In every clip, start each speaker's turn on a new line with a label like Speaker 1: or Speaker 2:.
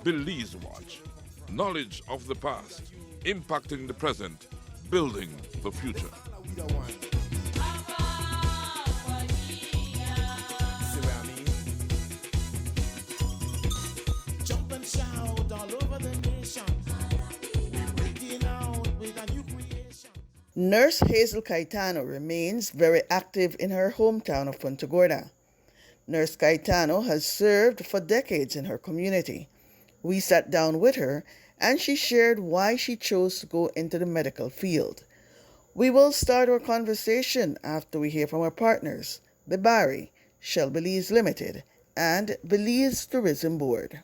Speaker 1: Belize Watch. Knowledge of the past, impacting the present, building the future.
Speaker 2: Jump and shout all over the nation. We're breaking out with a new creation.
Speaker 3: Nurse Hazel Cayetano remains very active in her hometown of Punta Gorda. Nurse Cayetano has served for decades in her community. We sat down with her and she shared why she chose to go into the medical field. We will start our conversation after we hear from our partners, the Bari, Shell Belize Limited, and Belize Tourism Board.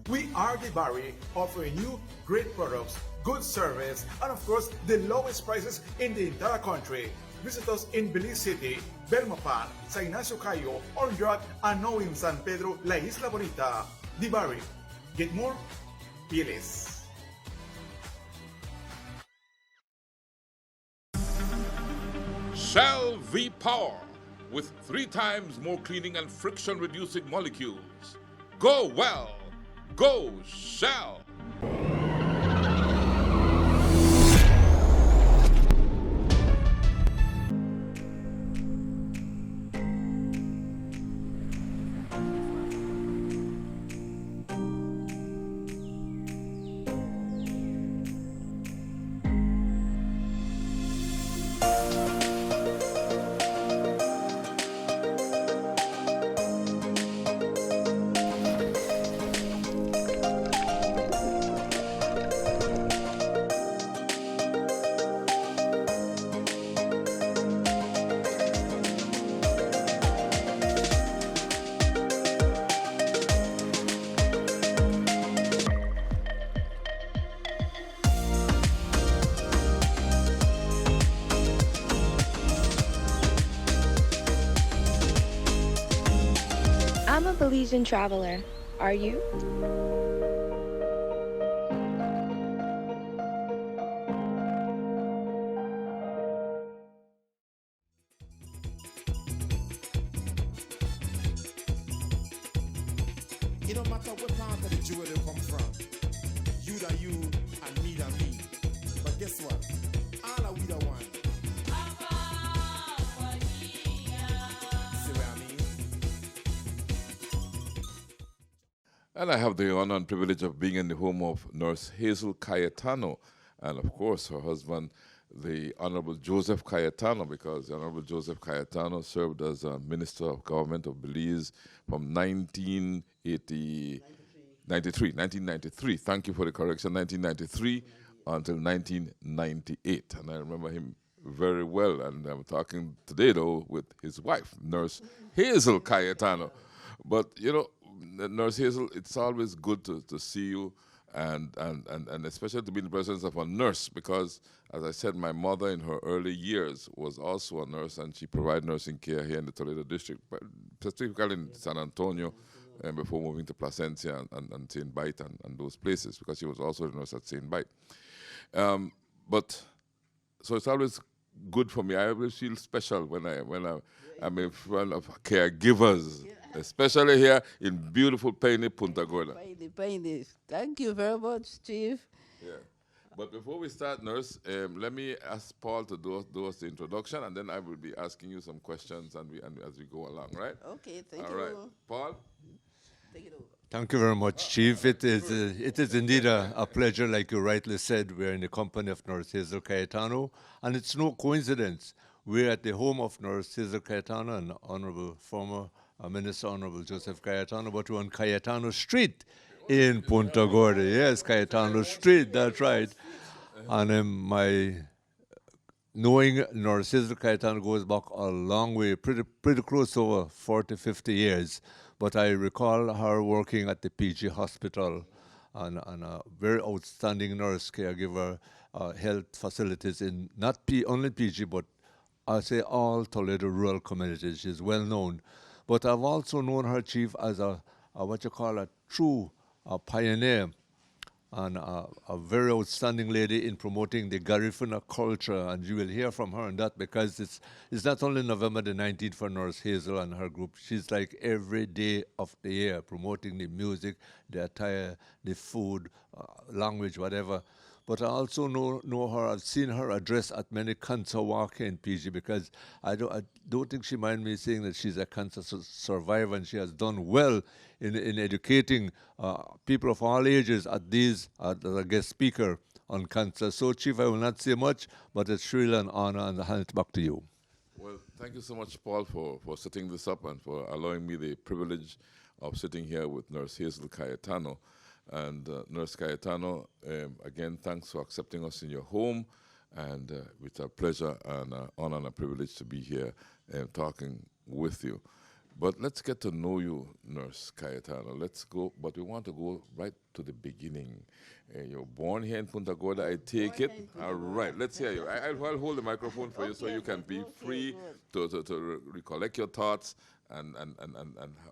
Speaker 4: We are the Bari, offering you great products, good service, and of course, the lowest prices in the entire country. Visit us in Belize City, Belmopan, San Ignacio Cayo, Orange, and now in San Pedro, La Isla Bonita. The Bari. Get more? Be less.
Speaker 1: Shell V-Power, with 3 times more cleaning and friction-reducing molecules. Go well. Go Shell.
Speaker 5: I'm a Belizean traveler. Are you?
Speaker 2: It don't matter what part of the jewel they come from. You da you and me da me. But guess what? All are we the one. See what I mean?
Speaker 1: And I have the honor and privilege of being in the home of Nurse Hazel Cayetano, and of course her husband, the Honorable Joseph Cayetano, because the Honorable Joseph Cayetano served as a Minister of Government of Belize from 1993. Thank you for the correction, 1993 until 1998. And I remember him very well. And I'm talking today, though, with his wife, Nurse Hazel Cayetano. But, you know, Nurse Hazel, it's always good to see you, and especially to be in the presence of a nurse, because, as I said, my mother in her early years was also a nurse, and she provided nursing care here in the Toledo District, but specifically in San Antonio, and before moving to Placencia and St. Bite and those places, because she was also a nurse at St. Bite. But so it's always good for me. I always feel special when I'm in front of caregivers, especially here in beautiful Paine, Punta Gorda.
Speaker 6: Paine. Thank you very much, Chief.
Speaker 1: Yeah. But before we start, Nurse, let me ask Paul to do us the introduction, and then I will be asking you some questions and as we go along, right?
Speaker 6: Okay, thank
Speaker 1: All
Speaker 6: you.
Speaker 1: right. Paul?
Speaker 6: Take it over.
Speaker 7: Thank you very much, Chief. It is indeed a pleasure, like you rightly said. We're in the company of Nurse Hazel Cayetano, and it's no coincidence. We're at the home of Nurse Hazel Cayetano and Honorable former Minister Honorable Joseph Cayetano, but we're on Cayetano Street in Punta Gorda. Yes, Cayetano Street, that's right. And my knowing Nurse Hazel Cayetano goes back a long way, pretty close, over 40, 50 years. But I recall her working at the PG Hospital and a very outstanding nurse, caregiver, health facilities in not only PG, but I say all Toledo rural communities. She's well known. But I've also known her, Chief, as a what you call a true pioneer and a very outstanding lady in promoting the Garifuna culture, and you will hear from her on that because it's not only November the 19th for Nurse Hazel and her group. She's like every day of the year promoting the music, the attire, the food, language, whatever. But I also know her. I've seen her address at many cancer walk in PG because I don't think she mind me saying that she's a cancer survivor and she has done well in educating people of all ages at these as a guest speaker on cancer. So, Chief, I will not say much, but it's really an honor, and I'll hand it back to you.
Speaker 1: Well, thank you so much, Paul, for setting this up and for allowing me the privilege of sitting here with Nurse Hazel Cayetano. And Nurse Cayetano, again, thanks for accepting us in your home. And it's a pleasure and an honor and a privilege to be here talking with you. But let's get to know you, Nurse Cayetano. Let's go, but we want to go right to the beginning. You're born here in Punta Gorda, I take it. All right, let's hear you. I'll hold the microphone for you so you can be free to recollect your thoughts and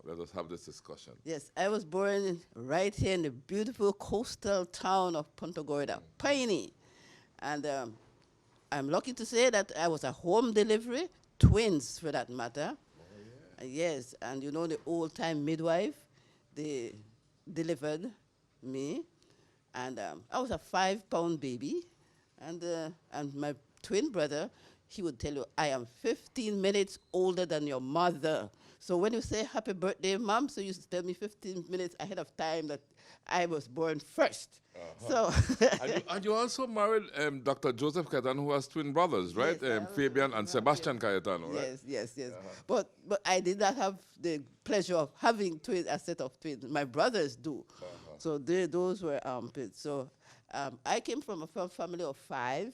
Speaker 1: let us have this discussion.
Speaker 6: Yes, I was born right here in the beautiful coastal town of Punta Gorda, Piney. And I'm lucky to say that I was a home delivery, twins for that matter. Yes, and you know the old-time midwife, they delivered me, and I was a 5-pound baby, and my twin brother, he would tell you, I am 15 minutes older than your mother. So when you say happy birthday, Mom, so you used to tell me 15 minutes ahead of time that I was born first. So
Speaker 1: and you also married Dr. Joseph Cayetano, who has twin brothers, right?
Speaker 6: Yes,
Speaker 1: Fabian and Sebastian Cayetano, right?
Speaker 6: Yes. But I did not have the pleasure of having a set of twins. My brothers do. So those were kids. So I came from a family of 5.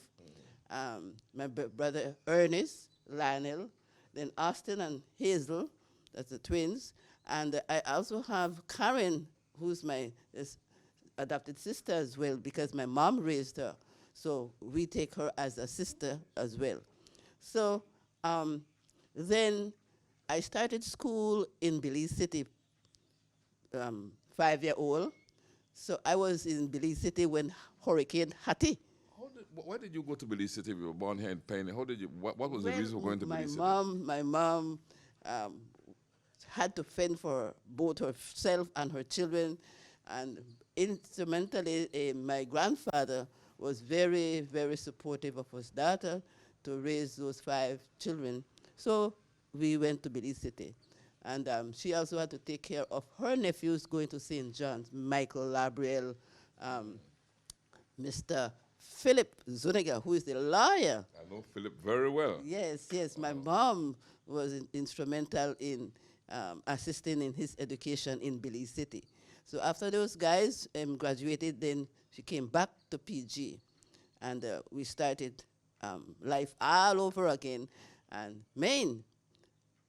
Speaker 6: My brother Ernest, Lionel, then Austin and Hazel, that's the twins. And I also have Karen, who's my adopted sister as well, because my mom raised her. So we take her as a sister as well. So then I started school in Belize City, 5-year-old. So I was in Belize City when Hurricane Hattie.
Speaker 1: Why did you go to Belize City? You were born here in Piney. How did you? What was the reason for going to Belize City?
Speaker 6: My mom had to fend for both herself and her children, and instrumentally, my grandfather was very, very supportive of his daughter to raise those 5 children. So we went to Belize City. And she also had to take care of her nephews going to St. John's, Michael Labriel, Mr. Philip Zuniga, who is the lawyer.
Speaker 1: I know Philip very well.
Speaker 6: Yes. My mom was instrumental in assisting in his education in Belize City. So after those guys graduated, then she came back to PG. And we started life all over again. And main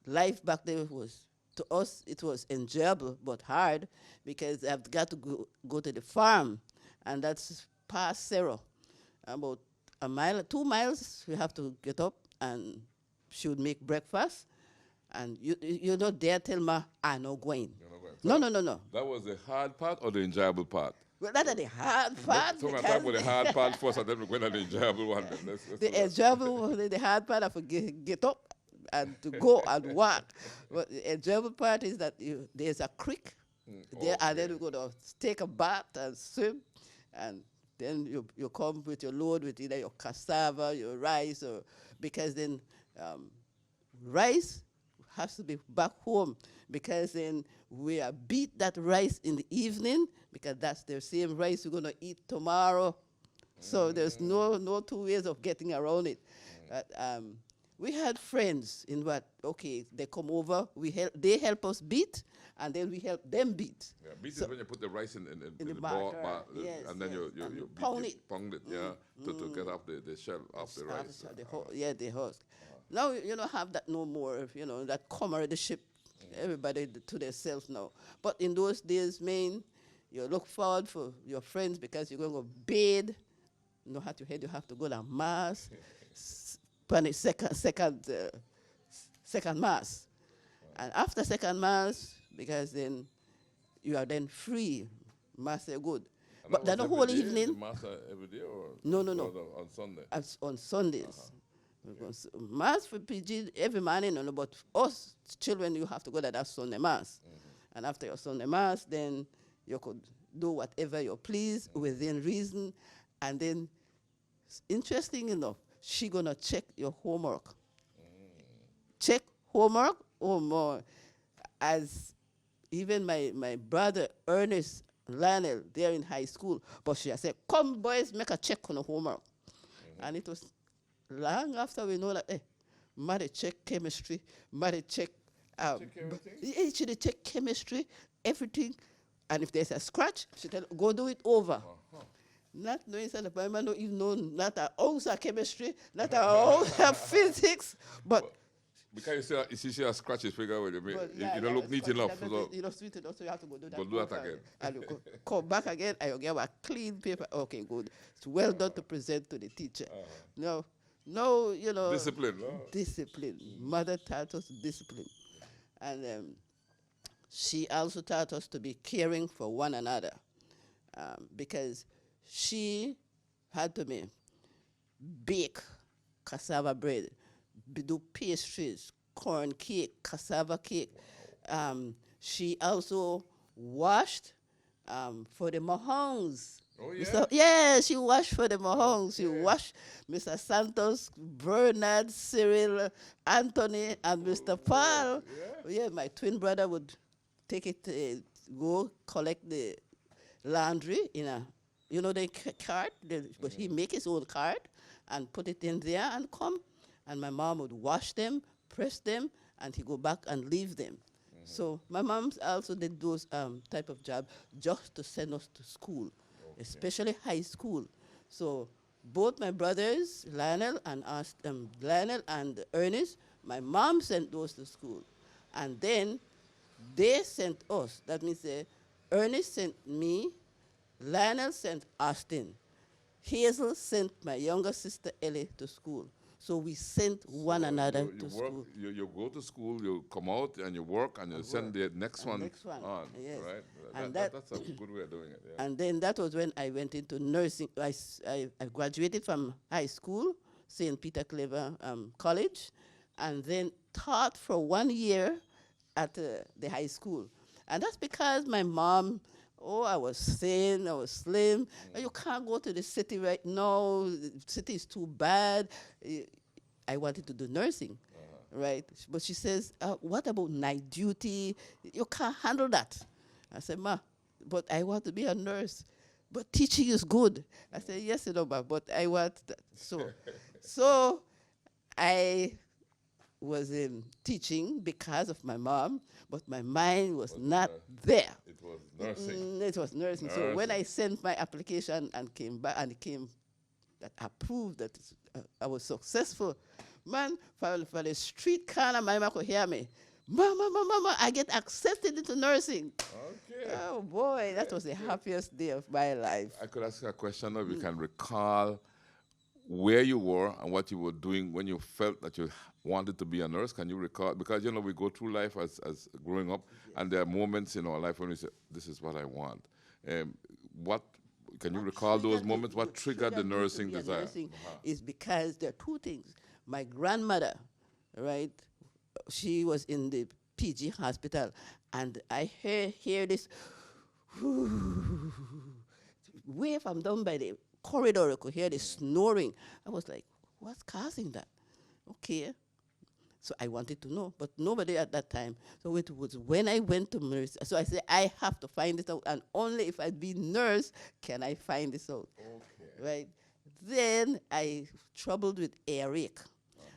Speaker 6: life back there was, to us, it was enjoyable but hard because I've got to go to the farm. And that's past Cerro. About a mile, 2 miles, we have to get up and she would make breakfast. And you don't dare tell me, I'm not going. No.
Speaker 1: That was the hard part or the enjoyable part?
Speaker 6: Well, that's the hard part.
Speaker 1: So we're talking about the hard part first, and then we're going to the enjoyable one. Let's
Speaker 6: the enjoyable one, the hard part, I forget get up and to go and walk. But the enjoyable part is that there's a creek there, and then we're going to take a bath and swim, and then you come with your load with either your cassava, your rice, or because then rice has to be back home, because then we are beat that rice in the evening, because that's the same rice we're going to eat tomorrow. So there's no 2 ways of getting around it. We had friends in what, okay, they come over, they help us beat, and then we help them beat.
Speaker 1: Yeah, beat is when you put the rice in the ball, and then you pound it, to get off the shell off the rice.
Speaker 6: The husk. Now you don't have that no more, that camaraderie, everybody to themselves now. But in those days, you look forward for your friends because you're going to bathe. You know how to head, you have to go to mass, second mass. And after second mass, because then you are then free, mass are good.
Speaker 1: And
Speaker 6: But
Speaker 1: that
Speaker 6: then the
Speaker 1: was
Speaker 6: whole
Speaker 1: every day,
Speaker 6: evening.
Speaker 1: the mass every day, or
Speaker 6: No, no,
Speaker 1: it
Speaker 6: no.
Speaker 1: was on Sunday.
Speaker 6: As on Sundays. Because mass for PG every morning, no, but us children, you have to go to that Sunday mass. And after your Sunday mass, then you could do whatever you please within reason. And then, interesting enough, she gonna check your homework. Check homework or more. As even my brother Ernest Lionel, they're in high school, but she said, "Come boys, make a check on the homework." And it was long after we know that, Mother check chemistry, Mother check,
Speaker 1: Check everything?
Speaker 6: yeah, she did check chemistry, everything. And if there's a scratch, she tell, go do it over. Not knowing that the Bible don't even know not an ounce of chemistry, not an ounce of physics, but
Speaker 1: Because you see a scratch is figure with
Speaker 6: but
Speaker 1: you don't look neat enough. So
Speaker 6: you know, sweet enough, so you have to go do that.
Speaker 1: Go do that
Speaker 6: over
Speaker 1: again.
Speaker 6: And you go, come back again, and you get a clean paper. Okay, good. It's well done to present to the teacher. No, you know.
Speaker 1: discipline, no?
Speaker 6: Discipline. Mother taught us discipline. And she also taught us to be caring for one another, because she had to bake cassava bread, do pastries, corn cake, cassava cake. She also washed for the Mahongs.
Speaker 1: Oh, yeah?
Speaker 6: So, yeah, she washed for the Mahongs. She washed Mr. Santos, Bernard, Cyril, Anthony, and Mr. Paul. Yeah, my twin brother would take it, go collect the laundry in a, you know, the cart, but he make his own cart and put it in there and come. And my mom would wash them, press them, and he go back and leave them. So my mom also did those type of job just to send us to school, especially high school. So both my brothers, Lionel and Ernest, my mom sent those to school. And then they sent us. That means Ernest sent me, Lionel sent Austin. Hazel sent my younger sister Ellie to school. So we sent one another
Speaker 1: you
Speaker 6: to
Speaker 1: work,
Speaker 6: school.
Speaker 1: You go to school, you come out and you work and you send the next one on.
Speaker 6: Yes.
Speaker 1: Right?
Speaker 6: And
Speaker 1: That's a good way of doing it. Yeah.
Speaker 6: And then that was when I went into nursing. I graduated from high school, St. Peter Claver College, and then taught for 1 year at the high school. And that's because my mom, I was thin, I was slim. You can't go to the city right now. The city is too bad. I wanted to do nursing, right? But she says, what about night duty? You can't handle that. I said, Ma, but I want to be a nurse. But teaching is good. I said, yes, you know, Ma, but I want that. So I was teaching because of my mom, but my mind was not there.
Speaker 1: It was nursing.
Speaker 6: It was nursing. So when I sent my application and came back, and it came that approved that I was successful, man, for the street corner, my mom could hear me. Mama, I get accepted into nursing.
Speaker 1: Okay.
Speaker 6: Oh boy, that was the happiest day of my life.
Speaker 1: I could ask you a question if you can recall where you were and what you were doing when you felt that you wanted to be a nurse. Can you recall? Because, you know, we go through life as growing up, and there are moments in our life when we say, this is what I want. What can you recall those moments? What triggered the nursing desire?
Speaker 6: Is because there are two things. My grandmother, right, she was in the PG hospital, and I hear this way from down by the corridor. I could hear the snoring. I was like, what's causing that? Okay. So I wanted to know, but nobody at that time. So it was when I went to nurse. So I said, I have to find this out, and only if I be nurse can I find this out. Okay. Right? Then I troubled with earache.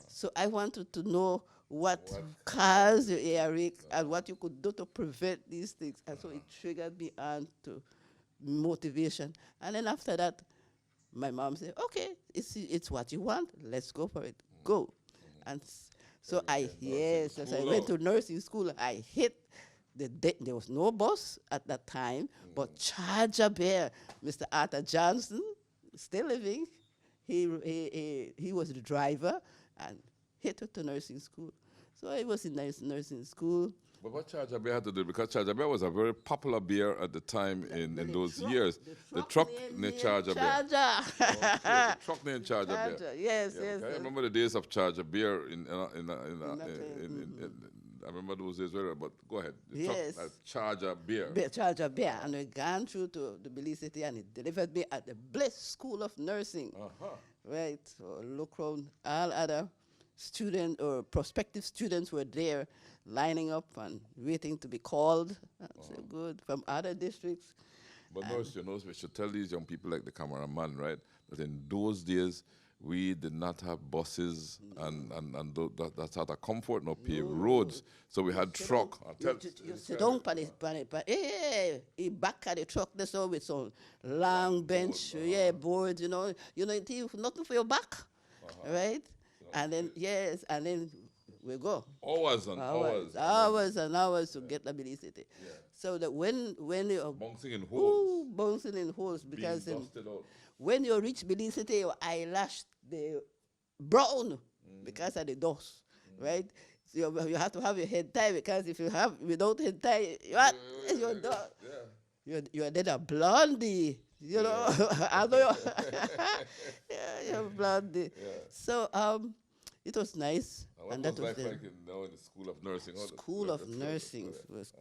Speaker 6: So I wanted to know what caused the earache and what you could do to prevent these things. And so it triggered me on to motivation. And then after that, my mom said, okay, it's what you want. Let's go for it. Go. And so as I went to nursing school, I hit there was no bus at that time, but Charger Bear, Mr. Arthur Johnson, still living, he was the driver and hit to nursing school. So I was in nursing school,
Speaker 1: But what Charger Beer had to do, because Charger Beer was a very popular beer at the time in those years. The truck named Charger Beer.
Speaker 6: Charger.
Speaker 1: The truck named Charger Beer.
Speaker 6: Charger, yes,
Speaker 1: Yeah,
Speaker 6: yes.
Speaker 1: okay. I
Speaker 6: yes.
Speaker 1: remember the days of Charger Beer in I remember those days very well, but go ahead. The truck,
Speaker 6: Yes.
Speaker 1: Charger Beer.
Speaker 6: Charger Beer. And we gone through to the Belize City and it delivered me at the Bliss School of Nursing.
Speaker 1: Uh-huh.
Speaker 6: Right. So look around, all other student or prospective students were there lining up and waiting to be called. That's good. From other districts.
Speaker 1: But nurse, we should tell these young people like the cameraman, right, that in those days we did not have buses and that sort of comfort, no paved roads. So we had truck.
Speaker 6: You sit down hey, back at the truck this all with some long bench, boards, nothing for your back, right? And then and then we go.
Speaker 1: Hours and hours.
Speaker 6: Hours and hours to get the Belize City. Yeah. So that when you're
Speaker 1: bouncing in holes.
Speaker 6: Bouncing in holes, because
Speaker 1: out.
Speaker 6: when you reach Belize City, your eyelash they brown because of the dust, right? So you have to have your head tie, because if you have without head tie, you're then a blondie. I know you're blondie. Yeah. So it was nice.
Speaker 1: And that was like in the School of Nursing?
Speaker 6: School of Nursing was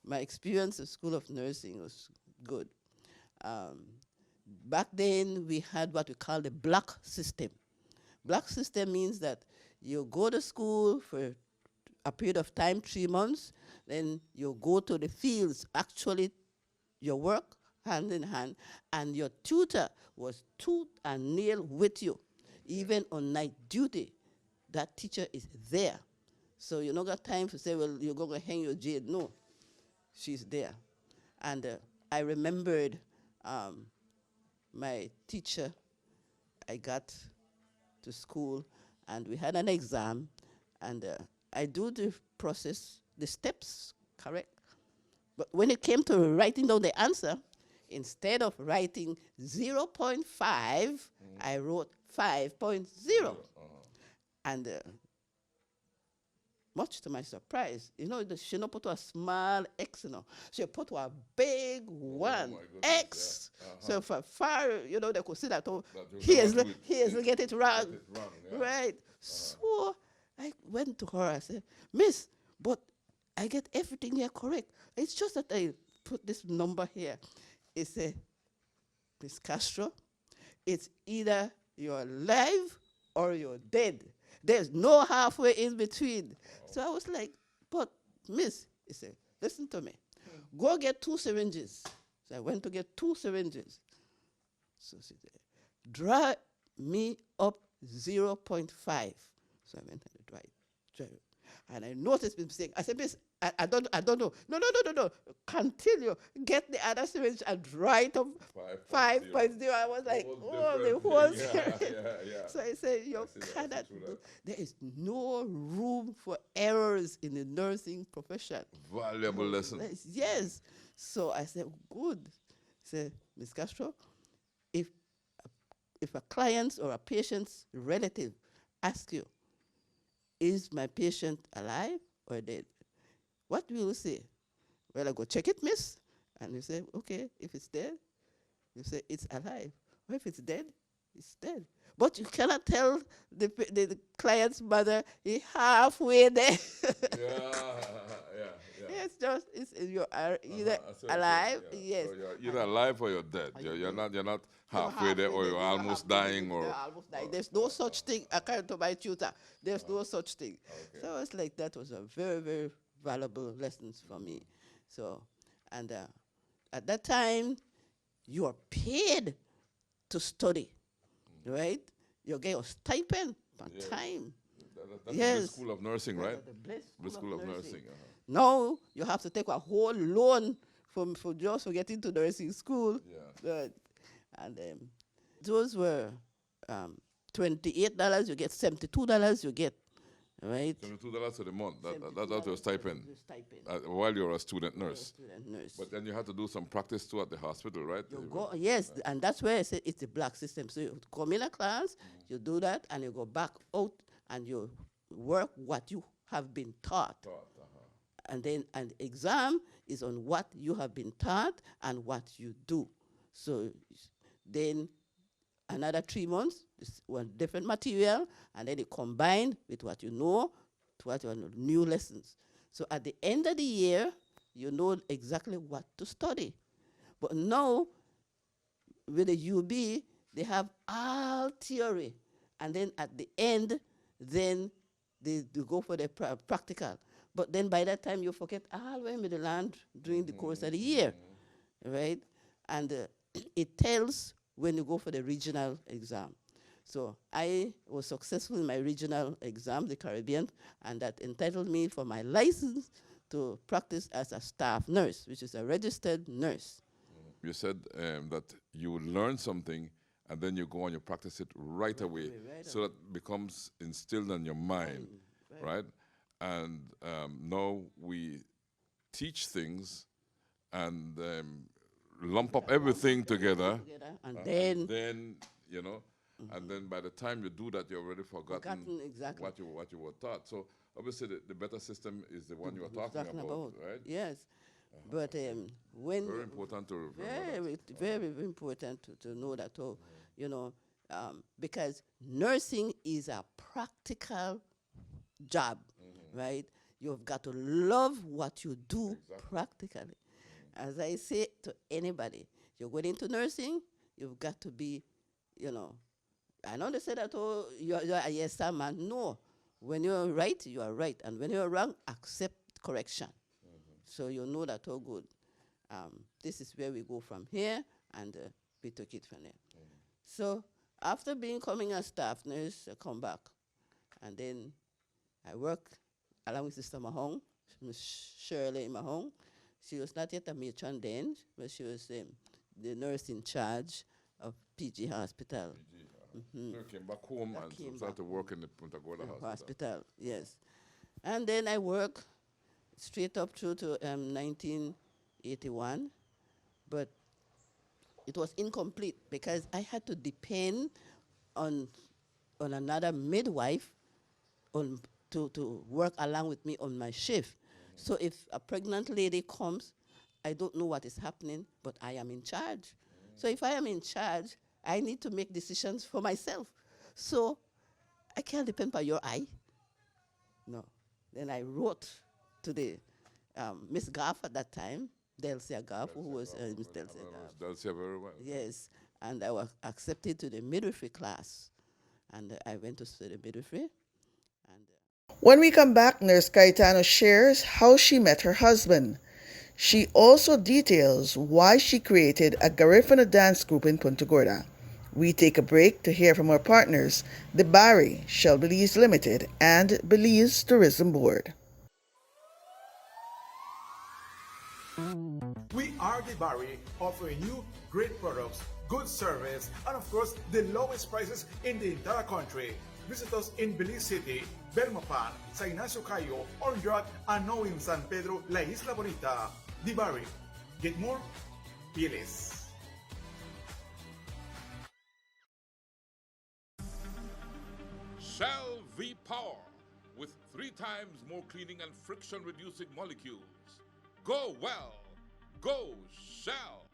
Speaker 6: my experience of School of Nursing was good. Back then, we had what we call the block system. Block system means that you go to school for a period of time, 3 months, then you go to the fields, actually your work hand in hand, and your tutor was tooth and nail with you, even on night duty. That teacher is there. So you don't got time to say, well, you're going to hang your jade. No, she's there. And I remembered my teacher. I got to school, and we had an exam, and I do the process, the steps, correct? But when it came to writing down the answer, instead of writing 0.5, I wrote 5.0. And much to my surprise, she not put a small X, she put a big one, X.
Speaker 1: Yeah.
Speaker 6: So for far, they could see that, he is get it wrong. Right. So I went to her, I said, Miss, but I get everything here correct. It's just that I put this number here. It said, Miss Castro, it's either you're alive or you're dead. There's no halfway in between. So I was like, but Miss, he said, listen to me. Go get 2 syringes. So I went to get 2 syringes. So she said, dry me up 0.5. So I went and dried. And I noticed the mistake. I said, Miss, I don't know. No. Continue. Get the other syringe and write up 5.0. I was like, the whole syringe. Yeah. So I said, you cannot do. There is no room for errors in the nursing profession.
Speaker 1: Valuable lesson.
Speaker 6: Yes. So I said, good. I said, Ms. Castro, if a client's or a patient's relative asks you, is my patient alive or dead? What will you say? Well, I go check it, miss. And you say, okay, if it's dead, you say it's alive. Or if it's dead, it's dead. But you cannot tell the client's mother he's halfway there. You're either alive, yes.
Speaker 1: So you're either alive or you're dead. You're not halfway there, or you're almost dying, or
Speaker 6: almost dying. There's no such thing. According to my tutor, there's no such thing. Okay. So it's like that was a very, very valuable lessons for me. So, and at that time, you are paid to study, right? You get a stipend per time.
Speaker 1: That's the School of Nursing, right?
Speaker 6: The
Speaker 1: School of Nursing.
Speaker 6: Now you have to take a whole loan for just for getting to nursing school.
Speaker 1: Yeah.
Speaker 6: And those were $28. You get $72. You get, right?
Speaker 1: $72 a month. That's your stipend. While you're a student nurse. But then you have to do some practice too at the hospital, right?
Speaker 6: Yes, and that's where I said it's the block system. So you come in a class, you do that, and you go back out and you work what you have been taught. And then an exam is on what you have been taught and what you do. So then another 3 months, one different material, and then it combined with what you know to what your new lessons. So at the end of the year, you know exactly what to study. But now, with the UB, they have all theory. And then at the end, then they go for the practical. But then by that time, you forget all when they learned during the course of the year, right? And it tells when you go for the regional exam. So I was successful in my regional exam, the Caribbean, and that entitled me for my license to practice as a staff nurse, which is a registered nurse.
Speaker 1: You said that you would learn something and then you go and you practice it right away. So that becomes instilled in your mind, right? And now we teach things and lump up everything together.
Speaker 6: And
Speaker 1: then, you know, and then by the time you do that, you've already forgotten
Speaker 6: exactly
Speaker 1: what you were taught. So obviously the better system is the one you are talking about, right?
Speaker 6: Yes. But when
Speaker 1: very important to remember
Speaker 6: very important to know that, you know, because nursing is a practical job, right? You've got to love what you do practically. As I say to anybody, you're going into nursing, you've got to be, you know, I know they say that, you're a yes sir man. No. When you're right, you are right. And when you're wrong, accept correction. So you know that, good. This is where we go from here, and we took it from there. So after becoming a staff nurse, I come back. And then I work along with Sister Mahong, Miss Shirley Mahong. She was not yet a matron then, but she was the nurse in charge of PG Hospital.
Speaker 1: So you came back home and started to work in the Punta Gorda
Speaker 6: Hospital. Yes. And then I work straight up through to 1981, but it was incomplete because I had to depend on another midwife to work along with me on my shift. So if a pregnant lady comes, I don't know what is happening, but I am in charge. So if I am in charge, I need to make decisions for myself. So I can't depend on your eye. No. Then I wrote to the Miss Gaff at that time, Delcia Gaff, who was Miss Delcia Gaff.
Speaker 1: Delcia very well.
Speaker 6: Yes. And I was accepted to the midwifery class. And I went to study midwifery. And
Speaker 3: when we come back, Nurse Cayetano shares how she met her husband. She also details why she created a Garifuna dance group in Punta Gorda. We take a break to hear from our partners, the Bari, Shell Belize Limited, and Belize Tourism Board.
Speaker 4: We are the Bari, offering you great products, good service, and of course, the lowest prices in the entire country. Visit us in Belize City, Belmopan, Sa Ignacio Cayo, Orange, and now in San Pedro, La Isla Bonita. The Bari. Get more? Be less.
Speaker 1: Shell V-Power with 3 times more cleaning and friction-reducing molecules. Go well. Go Shell.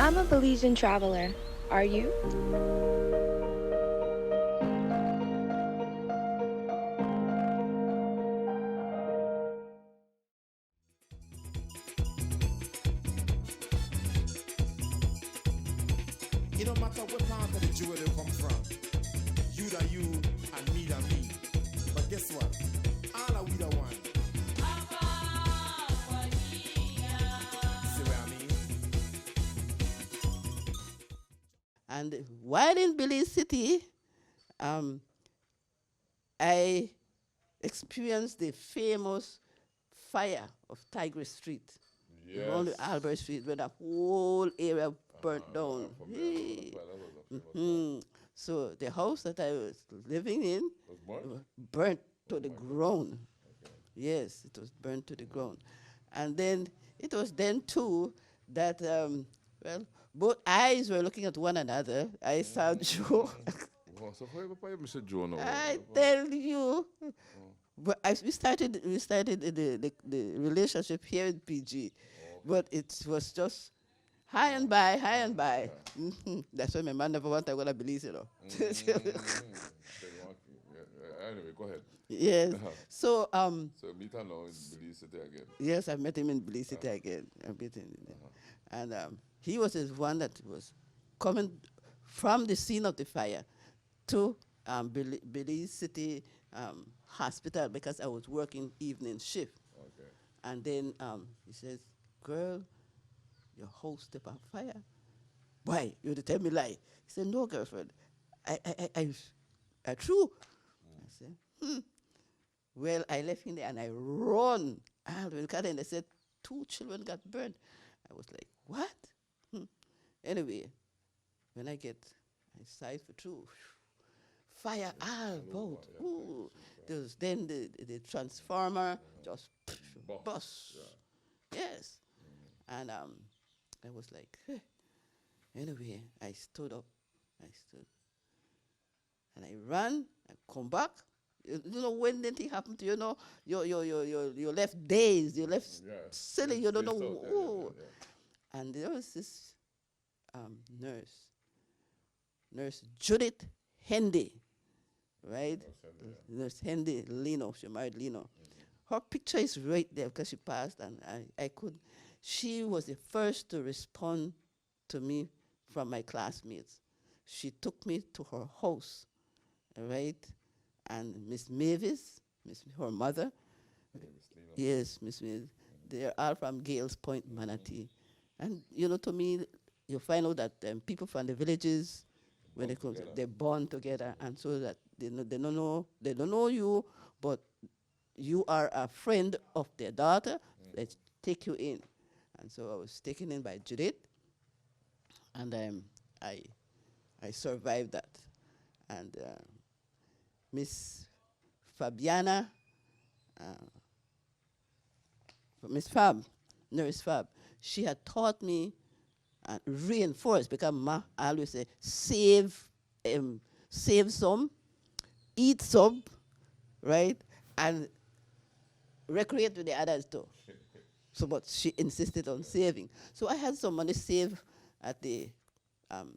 Speaker 5: I'm a Belizean traveler. Are you?
Speaker 2: It don't matter what part of the jewel they come from. You that you and me that me. But guess what? All are we the one. See what I mean?
Speaker 6: And while in Belize City, I experienced the famous fire of Tigris Street.
Speaker 1: Yes.
Speaker 6: On Albert Street, where the whole area burnt down. So the house that I was living in
Speaker 1: Was
Speaker 6: burnt to the ground. Okay. Yes, it was burnt to the ground. And then it was then too that, both eyes were looking at one another. I saw Joe.
Speaker 1: So how you Mr. Joe now?
Speaker 6: I tell you. But we started the relationship here in PG. But it was just high and by. That's why my man never wanted to go to Belize, you know.
Speaker 1: Anyway, go ahead.
Speaker 6: Yes. So
Speaker 1: so meet her now in Belize City again.
Speaker 6: yes, I met him in Belize City again. I met him and he was the one that was coming from the scene of the fire to Belize City hospital because I was working evening shift.
Speaker 1: Okay.
Speaker 6: And then he says, "Girl, your house step on fire." Why? You would tell me lie. He said, "No, girlfriend. I true." I said, Well, I left him there and I run. And they said 2 children got burned. I was like, what? Anyway, when I sight for 2. Fire all about. Ooh. Then the transformer just bust. Yeah. Yes. And I was like, hey. Anyway, I stood up. And I ran, I come back. You know, when anything happened to you, know, you're left dazed, you're left silly, you don't know. And there was this nurse Judith Hendy, right? Nurse Hendy Lino, she married Lino. Her picture is right there because she passed, and she was the first to respond to me from my classmates. She took me to her house, right? And Miss Mavis, her mother, yes, Miss Mavis, they're all from Gales Point, Manatee. And, you know, to me, you find out that people from the villages, when they come, they bond together, and so that they don't know you, but you are a friend of their daughter. They take you in, and so I was taken in by Judith, and I survived that, and Miss Fabiana, Miss Fab, Nurse Fab, she had taught me and reinforced, because I always say, save some, eat some, right, and recreate with the others too. So, but she insisted on saving. So I had some money saved at the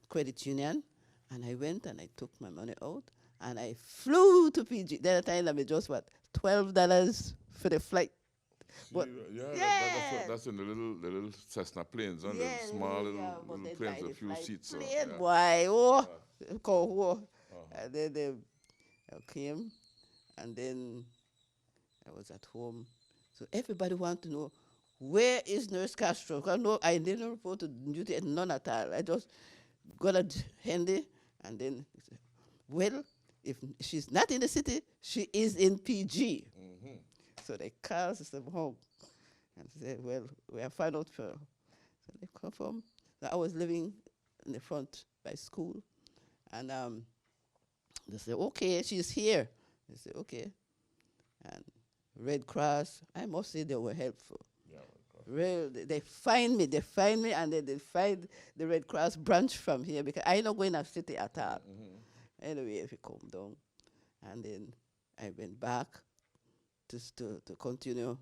Speaker 6: credit union, and I went and I took my money out, and I flew to PG. That time I just $12 for the flight. But
Speaker 1: that's in the little Cessna planes, the small little planes with a few seats.
Speaker 6: Why? And then they came, and then I was at home. So everybody wanted to know, where is Nurse Castro? I didn't report to duty and none at all. I just got a handy, and then he said, well, if she's not in the city, she is in PG. Mm-hmm. So they called them home and said, well, we have found out for her. So they confirmed that I was living in the front by school. And they said, okay, she's here. They said, okay. And Red Cross, I must say they were helpful. Well, they find me, and then they find the Red Cross branch from here, because I don't go in a city at all. Mm-hmm. Anyway, if you come down, and then I went back to continue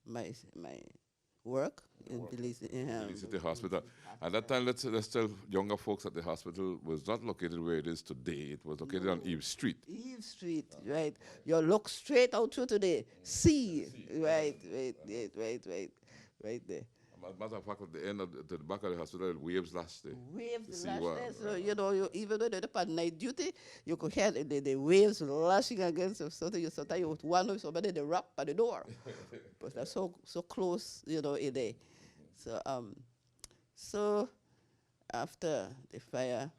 Speaker 6: my work in Belize
Speaker 1: City Hospital. At that time, let's tell younger folks that the hospital was not located where it is today. It was located on Eve Street.
Speaker 6: Eve Street, right. You look straight out through today. See, right there.
Speaker 1: Matter of fact, at the end of the back of the hospital, it waves last day.
Speaker 6: Waves
Speaker 1: To see
Speaker 6: lash
Speaker 1: what-
Speaker 6: there, so even though they're on night duty, you could hear the waves lashing against you. Sometimes you would wonder if somebody they rap at the door, but they're so close, in there. So after the fire,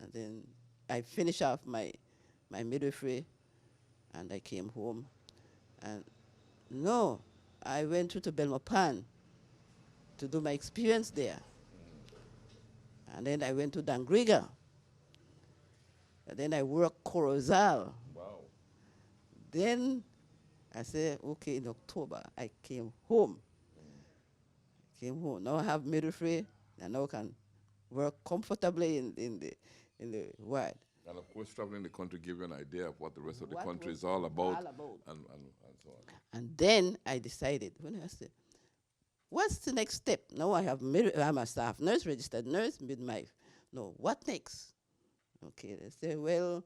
Speaker 6: and then I finished off my midwifery, and I came home, and no, I went to Belmopan to do my experience there. And then I went to Dangriga. And then I worked Corozal.
Speaker 1: Wow.
Speaker 6: Then I said, okay, in October, I came home. Now I have midwifery, and now I can work comfortably in the ward.
Speaker 1: And of course, traveling the country gave you an idea of what the rest of the
Speaker 6: What
Speaker 1: country
Speaker 6: was
Speaker 1: is all about,
Speaker 6: all about.
Speaker 1: and so on.
Speaker 6: And then I decided, when I said, what's the next step? Now I'm a staff nurse, registered nurse, midwife. No, what next? Okay, they say, well,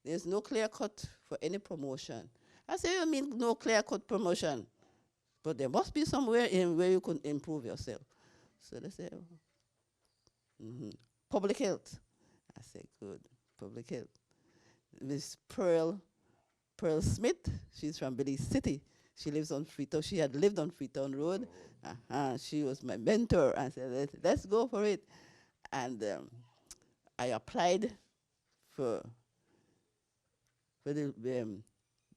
Speaker 6: there's no clear cut for any promotion. I say, I mean, no clear cut promotion. But there must be somewhere in where you can improve yourself. So they say, public health. I said, good, public health. Miss Pearl Smith, she's from Belize City. She lives on Freetown. She had lived on Freetown Road. She was my mentor. I said, let's go for it. And I applied for the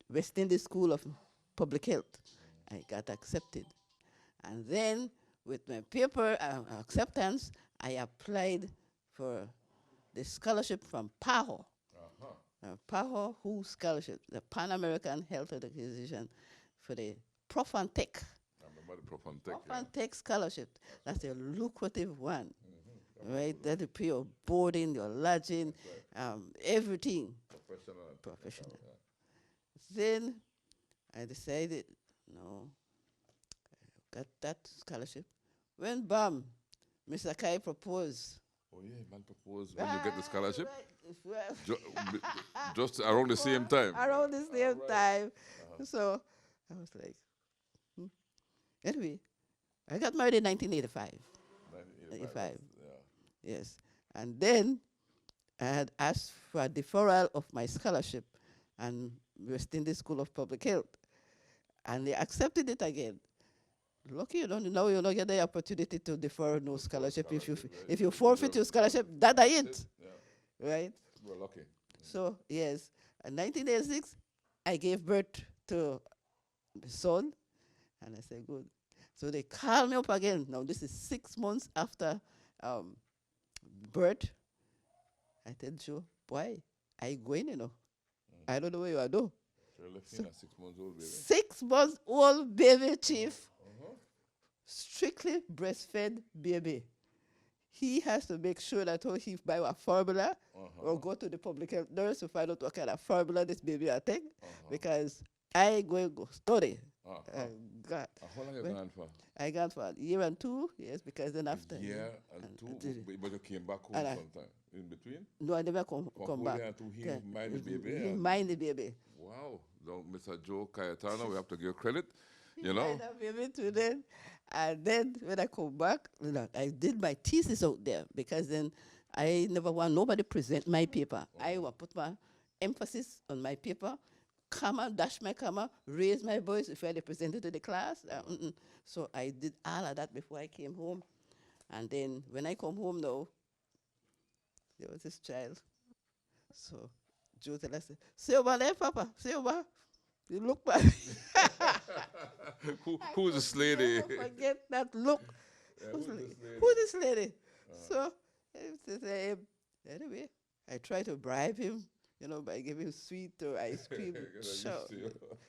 Speaker 6: West Indies School of Public Health. I got accepted. And then with my paper acceptance, I applied for the scholarship from PAHO. PAHO, who scholarship, the Pan American Health Organization, for the Prof and Tech.
Speaker 1: I remember the Prof and Tech.
Speaker 6: Prof and Tech scholarship. That's a lucrative one, right? That you pay your boarding, your lodging, everything. Professional. Then I decided, no, I got that scholarship. When bam, Mr. Kai proposed.
Speaker 1: Oh yeah, man proposed when you get the scholarship?
Speaker 6: Right.
Speaker 1: Just around the same time.
Speaker 6: Around the same time. So I was like, Anyway, I got married in 1985.
Speaker 1: 1985.
Speaker 6: Yes. And then I had asked for a deferral of my scholarship and West Indies School of Public Health. And they accepted it again. Lucky now you don't get the opportunity to defer no scholarship. If you forfeit your scholarship, that's it. Yeah. Right?
Speaker 1: We're lucky.
Speaker 6: So, yes. In 1986, I gave birth to a son. And I said, good. So they called me up again. Now, this is 6 months after birth. I tell Joe, boy, I going, I don't know where you are, though.
Speaker 1: So, 6 months old baby.
Speaker 6: 6 months old baby, Chief. Strictly breastfed baby. He has to make sure that he buy a formula or go to the public health nurse to find out what kind of formula this baby I take because I go study. God.
Speaker 1: How long have you gone for?
Speaker 6: I gone for a year and 2 years because then after.
Speaker 1: A year and two? But you came back home sometime in between?
Speaker 6: No, I never come back.
Speaker 1: He mind the baby?
Speaker 6: He mind the baby.
Speaker 1: Wow. So, Mr. Joe Cayetano, we have to give credit.
Speaker 6: He mind the baby to then. And then when I come back, I did my thesis out there because then I never want nobody present my paper. I will put my emphasis on my paper, dash my comma, raise my voice if I presented to the class. So I did all of that before I came home. And then when I come home now, there was this child. So Joe said, say over there, Papa, say over. You look back.
Speaker 1: Who's this lady?
Speaker 6: Forget that look.
Speaker 1: Yeah,
Speaker 6: who's this lady? So, anyway, I try to bribe him, by giving him sweet or ice cream. Sure.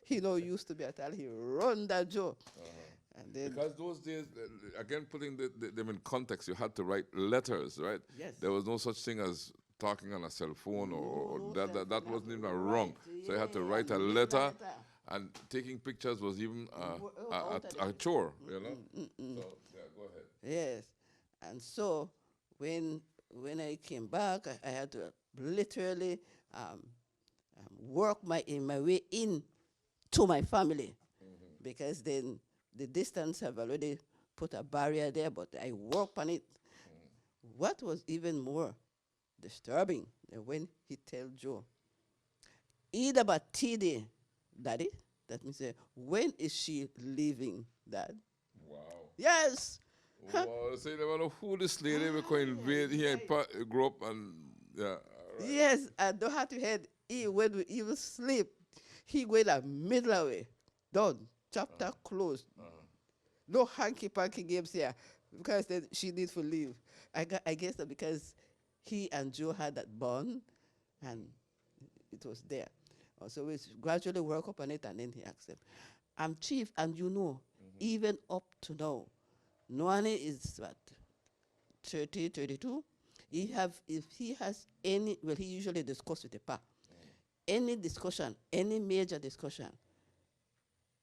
Speaker 6: He no used to be at all. He run that Joe. And then
Speaker 1: because those days, again, putting them in context, you had to write letters, right?
Speaker 6: Yes.
Speaker 1: There was no such thing as talking on a cell phone or that wasn't even wrong. So you had to write a letter, and taking pictures was even a chore, So, yeah, go ahead.
Speaker 6: Yes. And so when I came back, I had to literally work my way in to my family because then the distance have already put a barrier there, but I work on it. What was even more disturbing than when he tell Joe, either but TD, Daddy, that means when is she leaving, Dad?
Speaker 1: Wow.
Speaker 6: Yes.
Speaker 1: Wow. So you never know who this lady will go invade here and grow up and yeah. All right.
Speaker 6: Yes, and don't have to head when he will sleep. He went a middle away. Done. Chapter closed. No hanky-panky games here because then she needs to leave. I guess that because he and Joe had that bond and it was there. So we gradually work up on it and then he accepts. I'm chief and even up to now, Noane is what, 30, 32? If he has any, well, he usually discuss with the pa. Any discussion, any major discussion,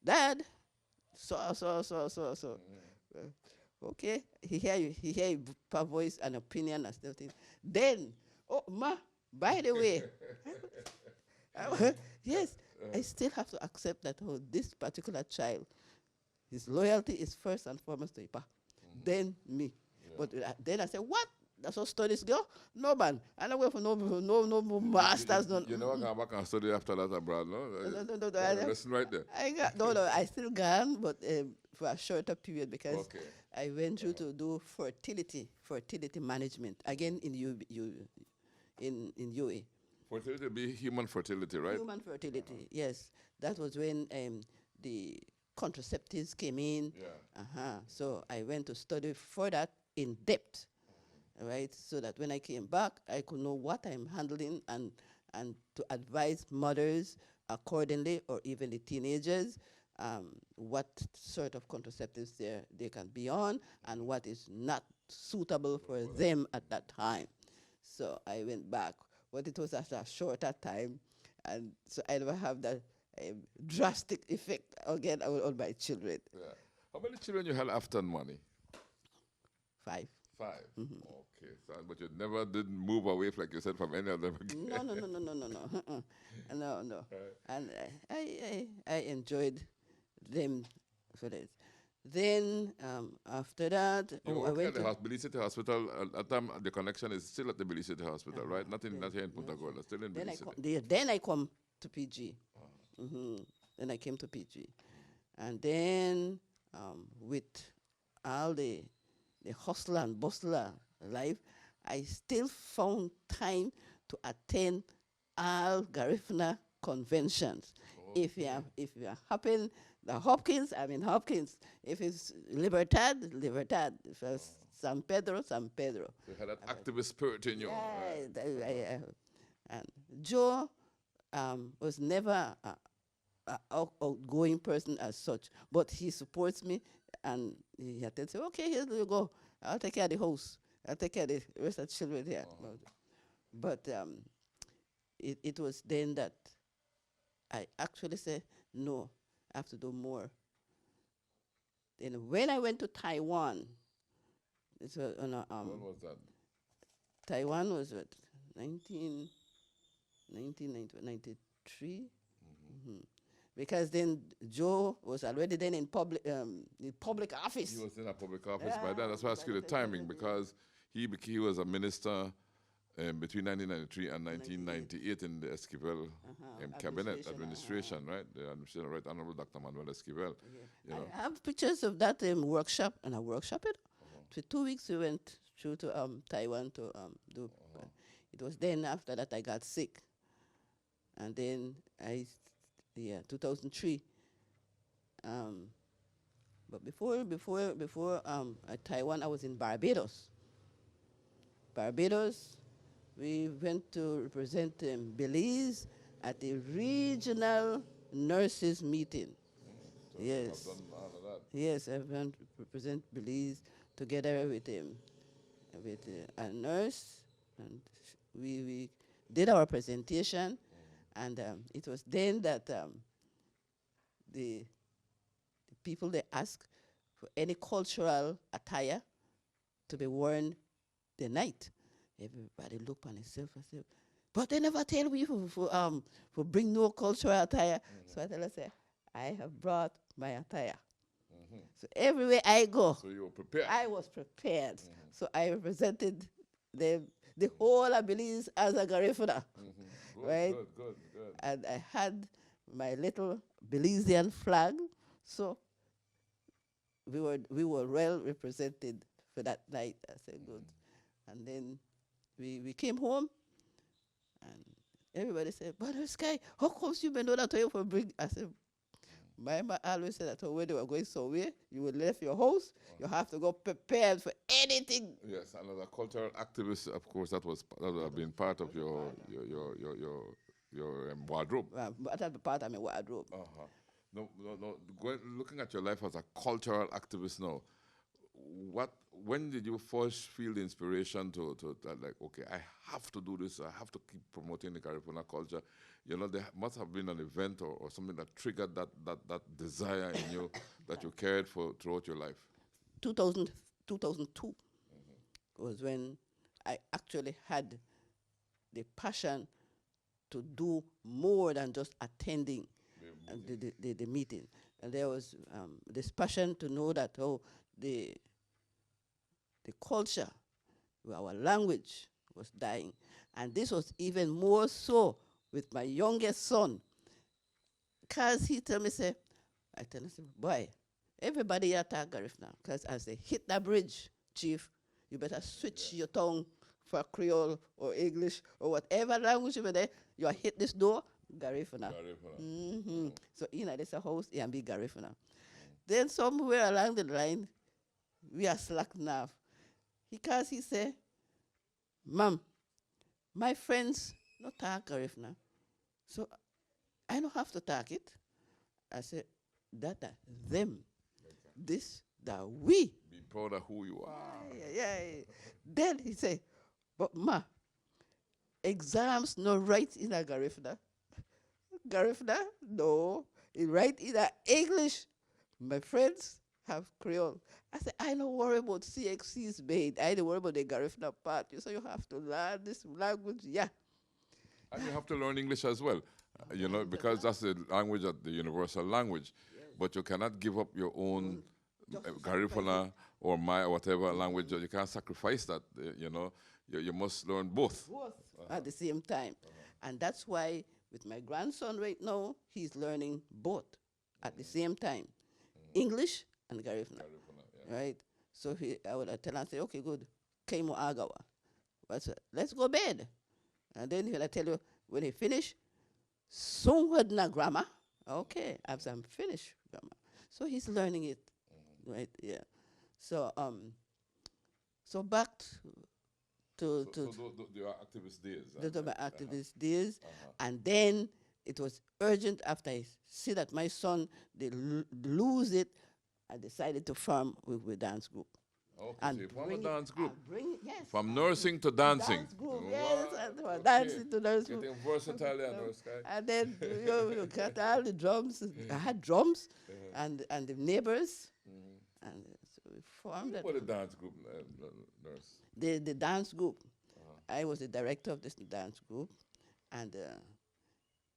Speaker 6: Dad, okay, he hear you per voice and opinion and stuff. Then, oh, ma, by the way, yes, I still have to accept that this particular child, his loyalty is first and foremost to Ipa, then me. Yeah. But then I said, what? That's how studies go? No, man. I don't wait for no masters.
Speaker 1: You never come back and study after that abroad, no?
Speaker 6: No.
Speaker 1: Listen right there.
Speaker 6: I still gone, but for a shorter period because I went through to do fertility management, again in UA.
Speaker 1: Fertility be human fertility, right?
Speaker 6: Human fertility, yes. That was when the contraceptives came in. Yeah. So I went to study for that in depth, right? So that when I came back, I could know what I'm handling and to advise mothers accordingly, or even the teenagers, what sort of contraceptives they can be on and what is not suitable for them at that time. So I went back, but it was at a shorter time, and so I never have that drastic effect again on my children. Yeah.
Speaker 1: How many children you had after money?
Speaker 6: 5.
Speaker 1: 5. Okay, so, but you never did move away, like you said, from any of them again.
Speaker 6: No. And I enjoyed them for this. Then after that,
Speaker 1: I went at the Belize City Hospital. At that time, the connection is still at the Belize City Hospital, right? Not here in Punta Gorda, still in Belize City.
Speaker 6: Then I come to PG. Then I came to PG, and then with all the hustle and bustle life, I still found time to attend all Garifuna conventions. Okay. If you happen the Hopkins, I'm in Hopkins. If it's Libertad. If it's San Pedro. So
Speaker 1: you had that activist spirit in you.
Speaker 6: Right. And Joe was never an outgoing person as such, but he supports me, and he had to say, okay, here you go. I'll take care of the house. I'll take care of the rest of the children here. But it was then that I actually said, no, I have to do more. Then when I went to Taiwan, when
Speaker 1: was that?
Speaker 6: Taiwan was what, 1993? Because then Joe was already then in public office.
Speaker 1: He was in a public office by then. That's why I asked you the timing, because he was a minister between 1993 and 1998 in the Esquivel cabinet administration, right? The administration, right? Honorable Dr. Manuel Esquivel.
Speaker 6: Yeah. I have pictures of that workshop, and I workshopped it. For 2 weeks, we went through to Taiwan to do. It was then after that I got sick, and then 2003. But before Taiwan, I was in Barbados. We went to represent Belize at the regional nurses meeting. So yes. Yes, I went to represent Belize together with a nurse, and we did our presentation, and it was then that the people, they asked for any cultural attire to be worn the night. Everybody look on itself and say, but they never tell me for bring no cultural attire. So I tell her, I have brought my attire. So everywhere I go,
Speaker 1: So you were prepared.
Speaker 6: I was prepared. So I represented the whole of Belize as a Garifuna,
Speaker 1: Good,
Speaker 6: right?
Speaker 1: good.
Speaker 6: And I had my little Belizean flag. So we were well represented for that night. I said, good. And then we came home, and everybody said, Brother Sky, how comes you may know that you for bring? I said, my mama always said that when they were going somewhere, you would leave your house, you have to go prepared for anything.
Speaker 1: Yes, and as a cultural activist, of course, that would have been part of your wardrobe.
Speaker 6: That was part of my wardrobe.
Speaker 1: No. Looking at your life as a cultural activist now, when did you first feel the inspiration to that, like, okay, I have to do this, I have to keep promoting the Garifuna culture? You know, there must have been an event or something that triggered that desire in you that you carried for throughout your life.
Speaker 6: 2002 was when I actually had the passion to do more than just attending the meeting. And there was this passion to know that, the culture, our language was dying. And this was even more so with my youngest son. Because he tell me, I tell him, boy, everybody attack Garifuna. Because as they hit that bridge, chief, you better switch your tongue for Creole or English or whatever language over there. You hit this door, Garifuna. So this a house, and be Garifuna. Then somewhere along the line, we are slack now. Because he say, Mom, my friends not talk Garifuna, so I don't have to talk it. I said, that them, this that we.
Speaker 1: Be proud of who you are.
Speaker 6: Yeah. Then he say, but ma, exams no write in a Garifuna. Garifuna, no, it write in a English. My friends have Creole. I said, I don't worry about CXC's made. I don't worry about the Garifuna part. So you have to learn this language, yeah.
Speaker 1: And you have to learn English as well, because that's the language, the universal language. Yes. But you cannot give up your own Garifuna or whatever language. You can't sacrifice that, You must learn both.
Speaker 6: At the same time. And that's why with my grandson right now, he's learning both at the same time. English and Garifuna. Right? So I would tell him, say, okay, good. Kemo Agawa. Let's go bed. And then he'll tell you, when he finish, somewhat na grammar. Okay, I'm finished grammar. So he's learning it. Right, yeah. So back to
Speaker 1: your activist days.
Speaker 6: Those are my activist days. And then it was urgent after I see that my son, they lose it, I decided to form with a dance group.
Speaker 1: Okay, and so you form a dance group.
Speaker 6: Yes.
Speaker 1: From nursing to dancing.
Speaker 6: Dance group, yes. And dancing to nurse group.
Speaker 1: Getting versatile and nurse guy.
Speaker 6: And then you got all the drums. I had drums and the neighbors. And so we formed that.
Speaker 1: What a dance group, nurse?
Speaker 6: The dance group. I was the director of this dance group. And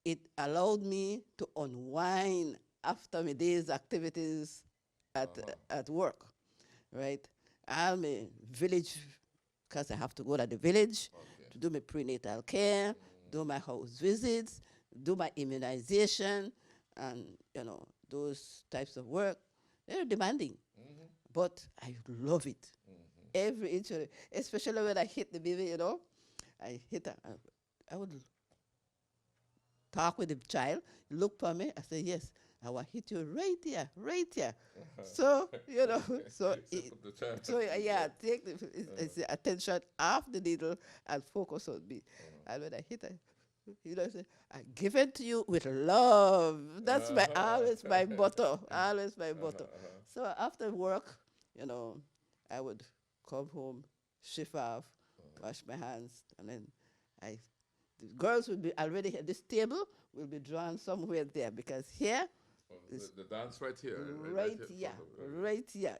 Speaker 6: it allowed me to unwind after my day's activities at work, right? I'm a village, because I have to go to the village to do my prenatal care, do my house visits, do my immunization, and, those types of work. They're demanding, but I love it. Every inch of it, especially when I hit the baby, I hit her. I would talk with the child, look for me, I say, yes, I will hit you right here. So, take the attention off the needle and focus on me. And when I hit her, I say, I give it to you with love. That's always my motto, So after work, I would come home, shift off, wash my hands, and then the girls will be already at this table, will be drawn somewhere there, because here,
Speaker 1: the dance right here.
Speaker 6: Right here.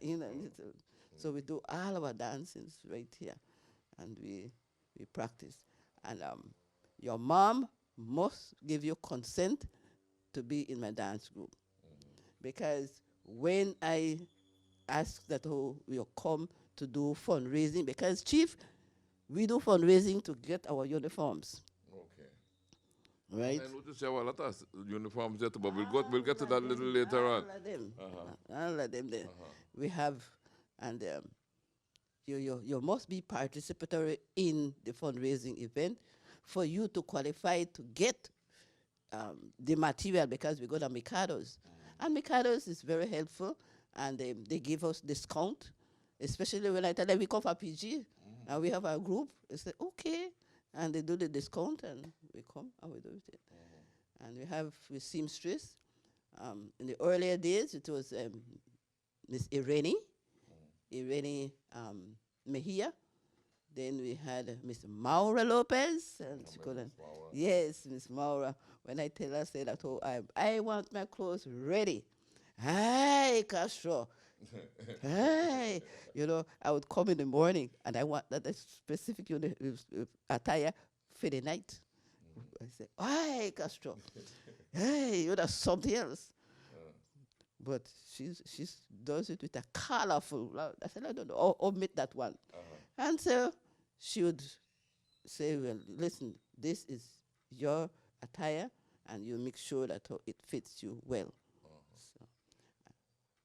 Speaker 6: So we do all our dances right here, and we practice. And your mom must give you consent to be in my dance group, because when I asked that you come to do fundraising, because Chief, we do fundraising to get our uniforms,
Speaker 1: Okay.
Speaker 6: right?
Speaker 1: I noticed you have a lot of uniforms yet, but we'll get to that a little later on.
Speaker 6: All of them. All of them there. We have, and you must be participatory in the fundraising event for you to qualify to get the material, because we go to Mikados. And Mikados is very helpful, and they give us discount, especially when I tell them we come for PG, and we have a group. They say, okay, and they do the discount, and we come, and we do it. And we have with seamstress. In the earlier days, it was Miss Irene Mejia. Then we had Miss Maura Lopez. And she couldn't. Yes, Miss Maura. When I tell her, say that, oh, I want my clothes ready. Hi, Castro. Hey, I would come in the morning and I want that specific attire for the night. I say, hi, Castro. Hey, that's something else. But she does it with a colorful. I said, I don't know, omit that one. And so she would say, well, listen, this is your attire, and you make sure that it fits you well. So.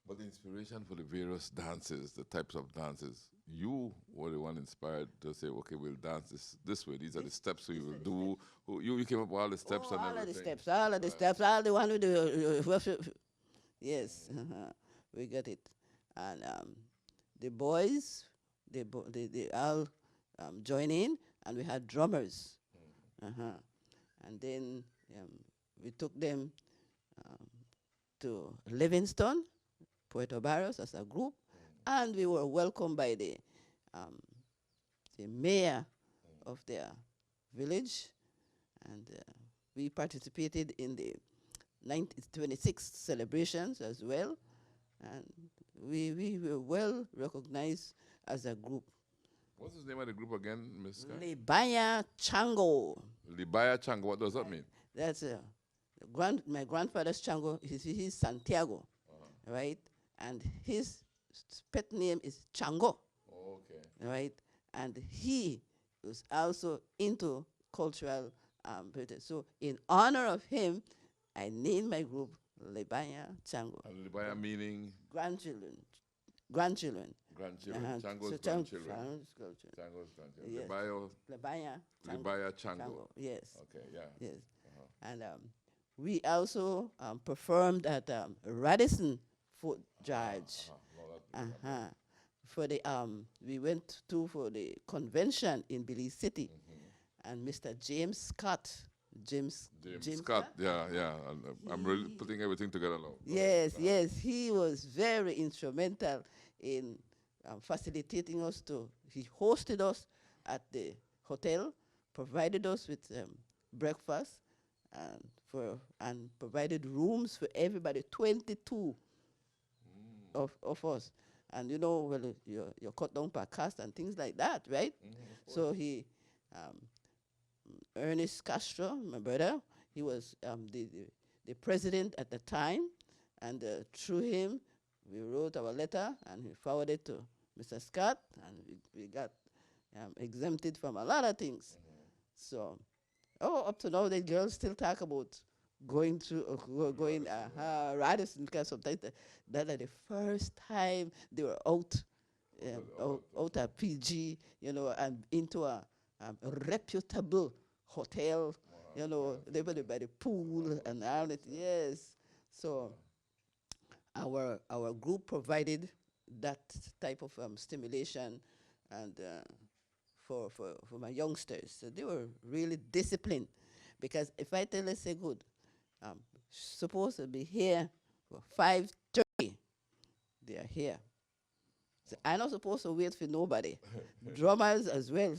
Speaker 1: But the inspiration for the various dances, the types of dances, you were the one inspired to say, okay, we'll dance this way. These are the steps we will do. You came up with all the steps and everything.
Speaker 6: All of the steps, all the one with the yes, we got it. And the boys, they all join in, and we had drummers. And then we took them to Livingston, Puerto Barrios as a group, and we were welcomed by the mayor of their village, and we participated in the 26 celebrations as well, and we were well recognized as a group.
Speaker 1: What's the name of the group again, Ms. Sky?
Speaker 6: Libaya Chango.
Speaker 1: Libaya Chango, what does that mean?
Speaker 6: That's my grandfather's Chango, he's Santiago, right? And his pet name is Chango, right? And he was also into cultural British. So in honor of him, I named my group Libaya Chango.
Speaker 1: And Libaya meaning?
Speaker 6: Grandchildren.
Speaker 1: Grandchildren.
Speaker 6: Chango's
Speaker 1: So
Speaker 6: grandchildren.
Speaker 1: Chango's grandchildren.
Speaker 6: Yes.
Speaker 1: Libaya Chango.
Speaker 6: Yes.
Speaker 1: Okay, yeah.
Speaker 6: Yes. And we also performed at Radisson Fort George. For the we went for the convention in Belize City, and Mr. James Scott. James
Speaker 1: Scott, yeah. I'm really putting everything together now.
Speaker 6: Yes, he was very instrumental in facilitating us he hosted us at the hotel, provided us with breakfast, and provided rooms for everybody, 22 of us. And you're cut down per cast and things like that, right? So he, Ernest Castro, my brother, he was the president at the time, and through him, we wrote our letter, and we forwarded it to Mr. Scott, and we got exempted from a lot of things. So, up to now, the girls still talk about going Radisson, because sometimes that is the first time they were out at PG, and into a reputable hotel, they were by the pool and all that. Yes. So our group provided that type of stimulation and for my youngsters. So they were really disciplined, because if I tell them, say, good, supposed to be here for 5:30, they are here. So I'm not supposed to wait for nobody. Drummers as well.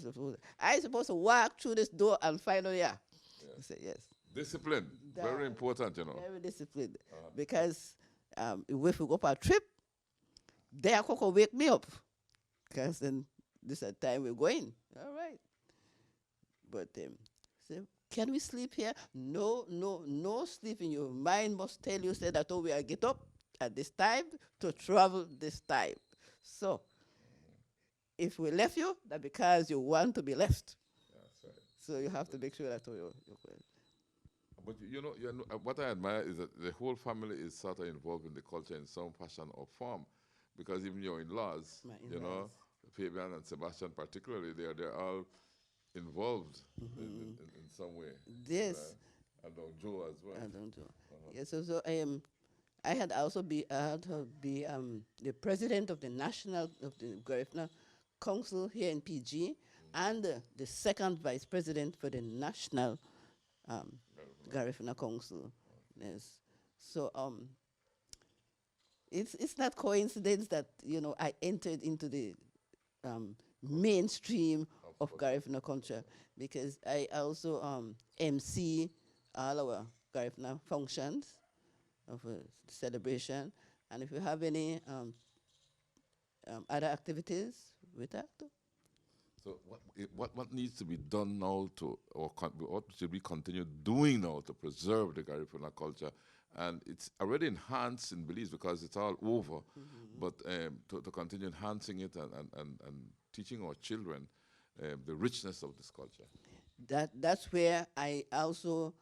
Speaker 6: I'm supposed to walk through this door and find out, I say, yes.
Speaker 1: Discipline, very important,
Speaker 6: Very disciplined. Because if we go for a trip, they are going to wake me up. Because then this is the time we're going. All right. But say, can we sleep here? No sleeping. Your mind must tell you, say that, we are get up at this time to travel this time. So if we left you, that's because you want to be left.
Speaker 1: That's right.
Speaker 6: So you have to make sure that you're
Speaker 1: But what I admire is that the whole family is sort of involved in the culture in some fashion or form, because even your in-laws,
Speaker 6: My
Speaker 1: you know,
Speaker 6: in-laws.
Speaker 1: Fabian and Sebastian particularly, they're all involved in some way.
Speaker 6: This.
Speaker 1: And Joe as well.
Speaker 6: I don't know. Yes, so I had also I had to be the president of the Garifuna Council here in PG, and the second vice president for the national Garifuna Council. Yes, so it's not coincidence that I entered into the mainstream of Garifuna culture, because I also MC all our Garifuna functions of a celebration, and if you have any other activities with that.
Speaker 1: So what needs to be done now what should we continue doing now to preserve the Garifuna culture? And it's already enhanced in Belize because it's all over, but to continue enhancing it and teaching our children the richness of this culture.
Speaker 6: That's where I also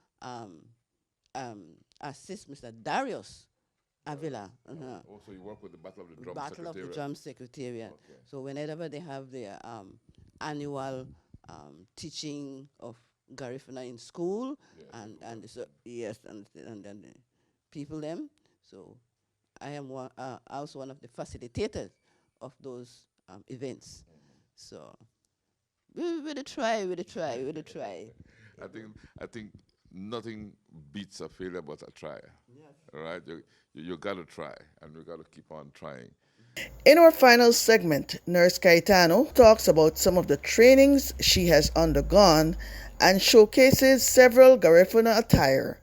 Speaker 6: assist Mr. Darius Avila.
Speaker 1: Also, you work with the Battle of the Drum
Speaker 6: Battle of the
Speaker 1: Secretariat.
Speaker 6: Drum Secretariat.
Speaker 1: Okay.
Speaker 6: So whenever they have their annual teaching of Garifuna in school, and then the people them. So I am also one of the facilitators of those events. So we will try.
Speaker 1: I think nothing beats a failure but a try.
Speaker 6: Yes.
Speaker 1: All right, you got to try, and we got to keep on trying.
Speaker 3: In our final segment, Nurse Cayetano talks about some of the trainings she has undergone and showcases several Garifuna attire.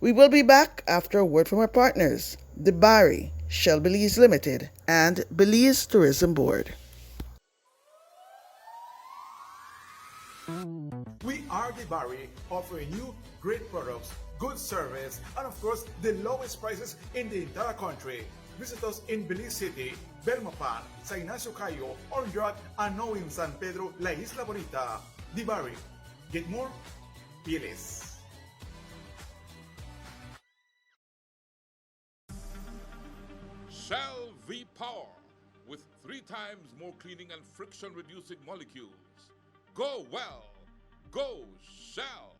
Speaker 3: We will be back after a word from our partners, the Bari, Shell Belize Limited, and Belize Tourism Board.
Speaker 4: We are the Barry, offering you great products, good service, and of course, the lowest prices in the entire country. Visit us in Belize City, Belmopan, San Ignacio Cayo, Orange, and now in San Pedro, La Isla Bonita. The Barry. Get more? Be less.
Speaker 1: Shell V-Power with 3 times more cleaning and friction-reducing molecules. Go well. Go Shell.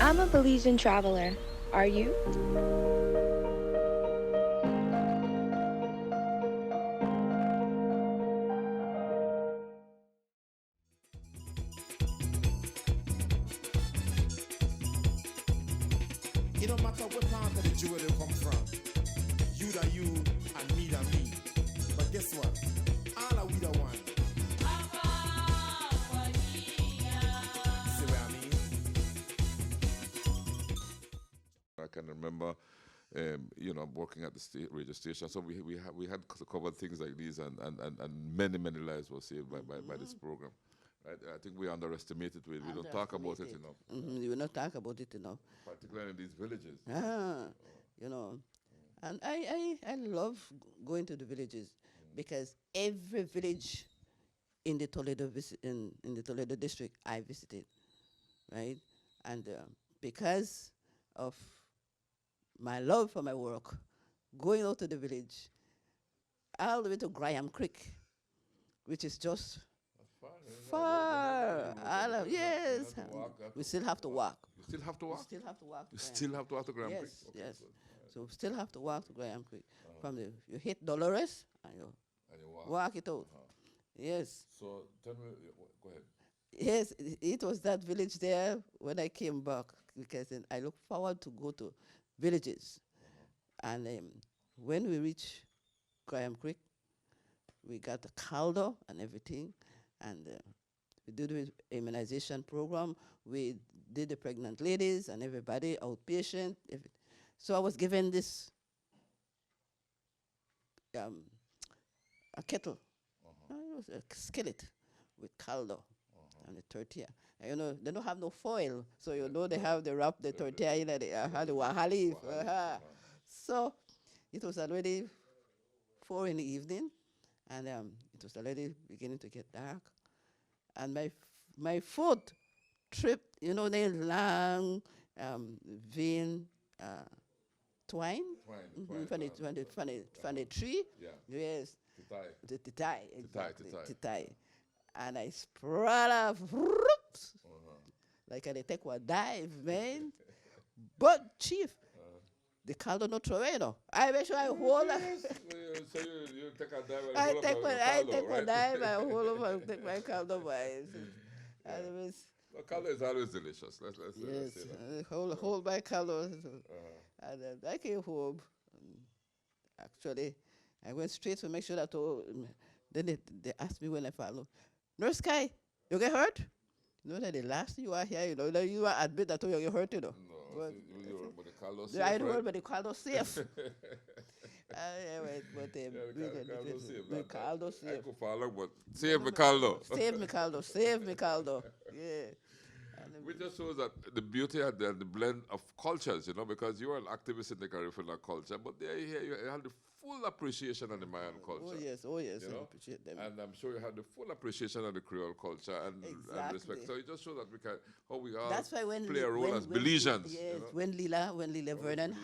Speaker 5: I'm a Belizean traveler. Are you?
Speaker 2: It don't matter what part of the jewel they come from. You da you and me da me. But guess what? All are we the one. See what I mean?
Speaker 1: I can remember, working at the radio station. So we had covered things like these, and many lives were saved by this program. Right? I think we underestimate it. We don't talk about it enough.
Speaker 6: We will not talk about it enough.
Speaker 1: Particularly in these villages.
Speaker 6: And I love going to the villages, because every village in the Toledo in the Toledo District I visited, right? And because of my love for my work, going out to the village, all the way to Graham Creek, which is just Far. Yes.
Speaker 1: have to walk, you have
Speaker 6: We
Speaker 1: to
Speaker 6: still have to walk.
Speaker 1: You still have to
Speaker 6: We
Speaker 1: walk?
Speaker 6: still have to walk.
Speaker 1: You
Speaker 6: Graham.
Speaker 1: still have to walk to Grand
Speaker 6: Yes,
Speaker 1: Prix? Okay,
Speaker 6: yes.
Speaker 1: good.
Speaker 6: So we still have to walk to Graham Creek. From the you hit Dolores and you
Speaker 1: And you walk.
Speaker 6: walk it out. Yes.
Speaker 1: So tell me, go ahead.
Speaker 6: Yes, it was that village there when I came back because then I look forward to go to villages. And when we reached Graham Creek, we got the caldo and everything, and we did the immunization program. We did the pregnant ladies and everybody, outpatient. So I was given this a kettle. It was a skillet with caldo and the tortilla. And, you know, they don't have no foil, so you know they have the wrap the tortilla in it. Had the wahali. So it was already 4 in the evening, and it was already beginning to get dark. And my foot tripped, you know, the long vein twine from the tree.
Speaker 1: Yeah.
Speaker 6: Yes.
Speaker 1: To tie.
Speaker 6: To tie, exactly.
Speaker 1: tie.
Speaker 6: To tie. And I spread off like I take one dive, man. But chief, the caldo not throw away, no. I make sure I hold
Speaker 1: So you take a dive and
Speaker 6: I
Speaker 1: hold up
Speaker 6: take
Speaker 1: your
Speaker 6: one
Speaker 1: caldo, right?
Speaker 6: dive, I hold up and take my caldo by. And it was,
Speaker 1: Well, caldo is always delicious. Let's
Speaker 6: yes,
Speaker 1: say that.
Speaker 6: hold my caldo. And I came home. Actually, I went straight to make sure that. Then they asked me when I followed. Nurse Kai, you get hurt? You know that the last you are here, you know, that you are admit that you get hurt, you know.
Speaker 1: No,
Speaker 6: But
Speaker 1: but the caldo safe,
Speaker 6: I don't
Speaker 1: right?
Speaker 6: know, but the caldo safe. But
Speaker 1: Yeah,
Speaker 6: the caldo
Speaker 1: I
Speaker 6: safe.
Speaker 1: could follow, but save the caldo.
Speaker 6: Save me caldo, save me caldo. Yeah. And
Speaker 1: Which just shows that the beauty and the blend of cultures, you know, because you are an activist in the Garifuna culture, but there here you have the full appreciation of the Mayan culture.
Speaker 6: oh yes,
Speaker 1: You
Speaker 6: I
Speaker 1: know?
Speaker 6: appreciate them.
Speaker 1: And I'm sure you have the full appreciation of the Creole culture and respect.
Speaker 6: Exactly.
Speaker 1: So it just shows that we can, how we all
Speaker 6: That's why when
Speaker 1: play a role
Speaker 6: when,
Speaker 1: as
Speaker 6: when-
Speaker 1: Belizeans.
Speaker 6: Yes,
Speaker 1: you know?
Speaker 6: when Lila Vernon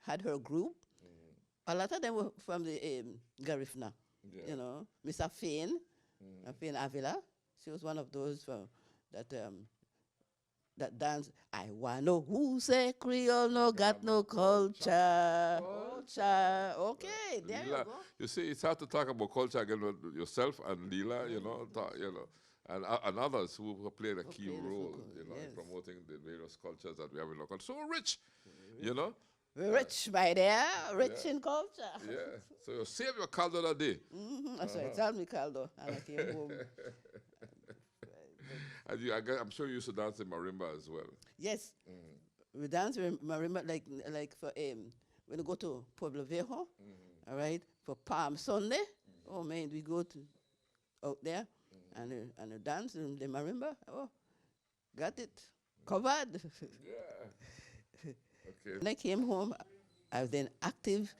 Speaker 6: had her group, a lot of them were from the Garifuna.
Speaker 1: Yeah.
Speaker 6: You know, Miss Afine, Afine Avila. She was one of those that dance. I wanna know who say Creole no got no culture. Culture. Okay, there
Speaker 1: Lila,
Speaker 6: you go.
Speaker 1: you see, it's hard to talk about culture again with yourself and Lila, you know, and others who have played a key
Speaker 6: played a
Speaker 1: role,
Speaker 6: focal,
Speaker 1: you know, in
Speaker 6: yes.
Speaker 1: promoting the various cultures that we have in our country. So rich, you know.
Speaker 6: Rich, my dear, rich in culture.
Speaker 1: Yeah. So you save your caldo that day.
Speaker 6: That's right. Tell me, Caldo. And I came home.
Speaker 1: And I'm sure you used to dance in marimba as well.
Speaker 6: Yes. We dance with marimba like for when we go to Pueblo Viejo, all right, for Palm Sunday. Oh man, we go to out there and dance in the marimba. Oh, got it covered.
Speaker 1: Yeah. Okay.
Speaker 6: When I came home, I was then active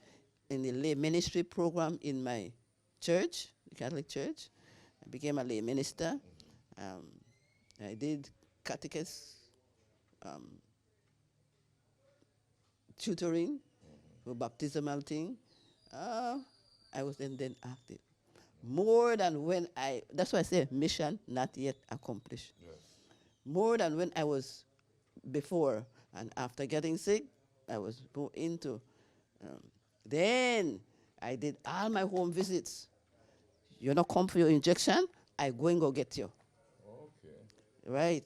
Speaker 6: in the lay ministry program in my church, the Catholic Church. I became a lay minister. I did catechist tutoring for baptismal thing. I was then active. More than when that's why I say mission not yet accomplished.
Speaker 1: Yes.
Speaker 6: More than when I was before and after getting sick, I was more into. Then I did all my home visits. You not come for your injection, I go and go get you.
Speaker 1: Okay.
Speaker 6: Right?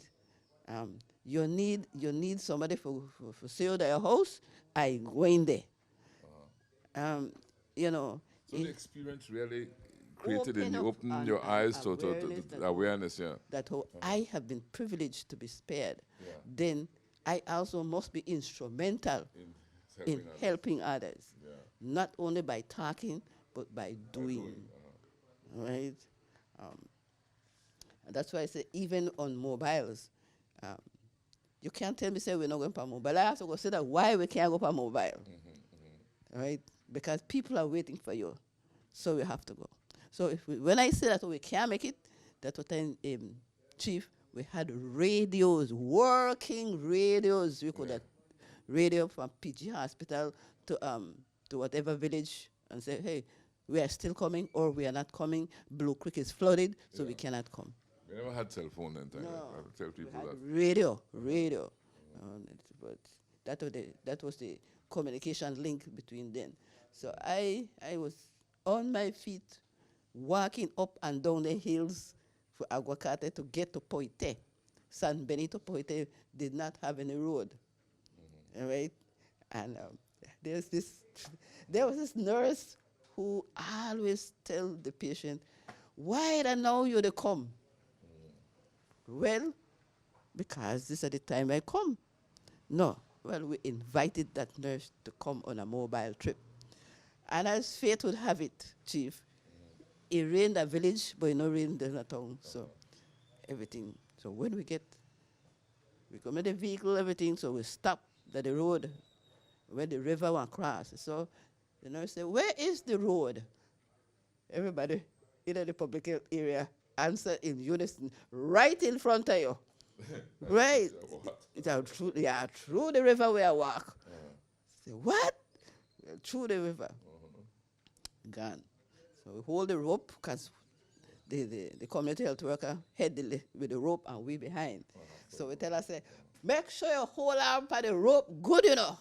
Speaker 6: You need somebody for sale their house, I go in there. You know.
Speaker 1: So the experience really created in you,
Speaker 6: Open
Speaker 1: opened
Speaker 6: up
Speaker 1: your
Speaker 6: an
Speaker 1: eyes to
Speaker 6: awareness
Speaker 1: awareness, yeah.
Speaker 6: that I have been privileged to be spared.
Speaker 1: Yeah.
Speaker 6: Then I also must be instrumental in helping others.
Speaker 1: Yeah.
Speaker 6: Not only by talking, but by doing. Right? And that's why I say even on mobiles, you can't tell me say we're not going for mobile. I have to consider why we can't go for mobile. Right? Because people are waiting for you. So we have to go. So when I say that we can't make it, that's what I, Chief, we had radios, working radios. We could have radio from PG Hospital to whatever village and say, hey, we are still coming or we are not coming. Blue Creek is flooded, so we cannot come.
Speaker 1: We never had cell phone then.
Speaker 6: No,
Speaker 1: I have to tell
Speaker 6: we
Speaker 1: people
Speaker 6: had
Speaker 1: that.
Speaker 6: radio. But that was the communication link between them. So I was on my feet, walking up and down the hills for Aguacate to get to Poite. San Benito Poite did not have any road, all right? And there was this nurse who always tell the patient, why the now you to come? Well, because this is the time I come. No, well, we invited that nurse to come on a mobile trip. And as fate would have it, Chief, it rained a village, but it no rained in a town. So everything. So when we come in the vehicle, everything, so we stop at the road where the river went across. So the nurse said, where is the road? Everybody in the public health area answer in unison, right in front of you. Right. Through the river where I walk. Say, what? Through the river. Gone. So we hold the rope because the community health worker head with the rope and we behind. So we tell her, say, make sure you hold on by the rope good, you know.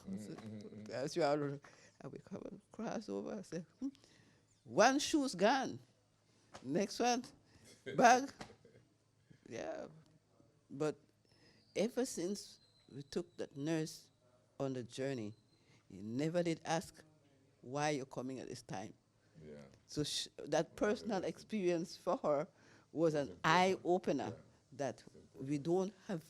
Speaker 6: And we come across over and say, one shoe's gone. Next one, bag. Yeah. But ever since we took that nurse on the journey, he never did ask why you're coming at this time.
Speaker 1: Yeah.
Speaker 6: So that personal experience for her was an eye-opener that we don't have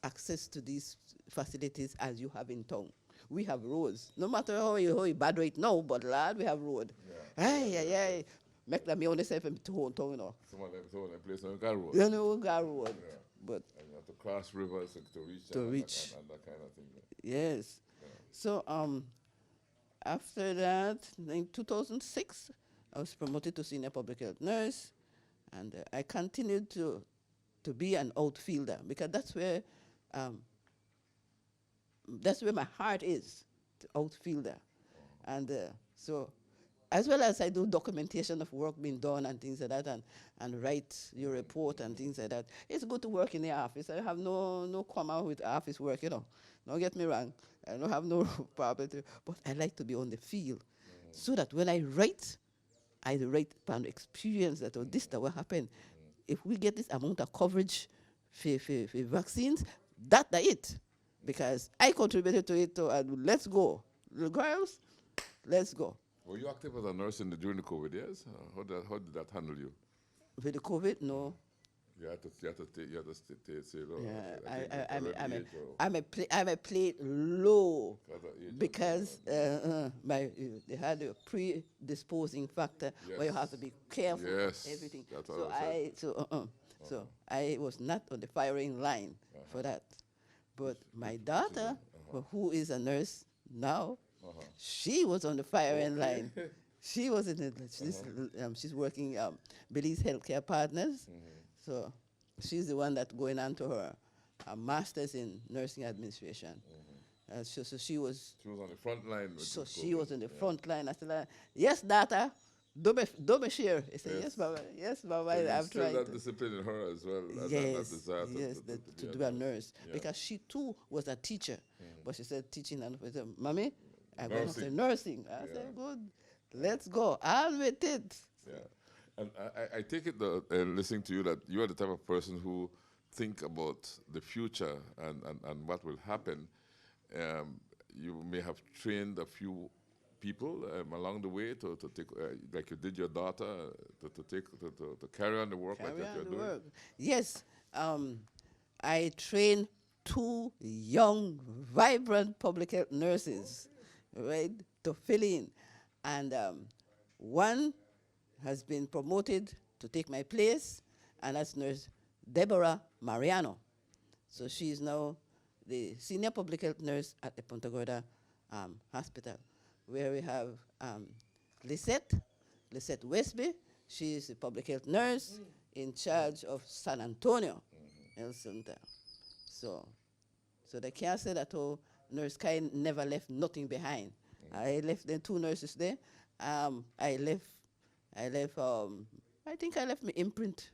Speaker 6: access to these facilities as you have in town. We have roads. No matter how you bad right now, but lad, we have road. Ay. Make them own yourself in town, you know.
Speaker 1: Some of them place on Gar Road.
Speaker 6: You know, Gar Road.
Speaker 1: Yeah.
Speaker 6: But
Speaker 1: And you have to cross rivers to reach. And that kind of thing.
Speaker 6: yes.
Speaker 1: Yeah.
Speaker 6: So after that, in 2006, I was promoted to senior public health nurse, and I continued to be an outfielder because that's where my heart is, the outfielder. And so as well as I do documentation of work being done and things like that, and write your report and things like that, it's good to work in the office. I have no quarrel with office work, you know. Don't get me wrong. I don't have no problem, but I like to be on the field so that when I write upon experience that, oh, this that will happen. If we get this amount of coverage for vaccines, that's it. Because I contributed to it, and let's go. The girls, let's go.
Speaker 1: Were you active as a nurse during the COVID years? How did that handle you?
Speaker 6: With the COVID, no.
Speaker 1: You had to stay low.
Speaker 6: I'm a plate low because they had a predisposing factor where you have to be careful.
Speaker 1: Yes,
Speaker 6: Everything.
Speaker 1: that's what I said.
Speaker 6: So I was not on the firing line for that. But my daughter, who is a nurse now, she was on the firing line. She was in the, she's working Belize Healthcare Partners. So she's the one that's going on to her master's in nursing administration. So she was.
Speaker 1: She was on the front line.
Speaker 6: So she was on the front line. I said, yes, daughter, don't be share. I said, yes, Baba. Yes, Baba.
Speaker 1: So
Speaker 6: I'm trying.
Speaker 1: that discipline in her as well.
Speaker 6: Yes, to do a nurse. Yeah. Because she too was a teacher. But she said teaching, and I said, Mommy, I'm going to say nursing. I said, good, let's go. On with it.
Speaker 1: Yeah. And I take it, listening to you, that you are the type of person who think about the future and what will happen. You may have trained a few people along the way to take, like you did your daughter, to carry on the work like that you're doing.
Speaker 6: Yes. I trained 2 young, vibrant public health nurses, right, to fill in. And one has been promoted to take my place, and that's Nurse Deborah Mariano. So she is now the senior public health nurse at the Punta Gorda Hospital, where we have Lisette Westby. She is a public health nurse in charge of San Antonio Health Center. So they can't say that, oh, Nurse Kai never left nothing behind. I left the 2 nurses there. I think I left my imprint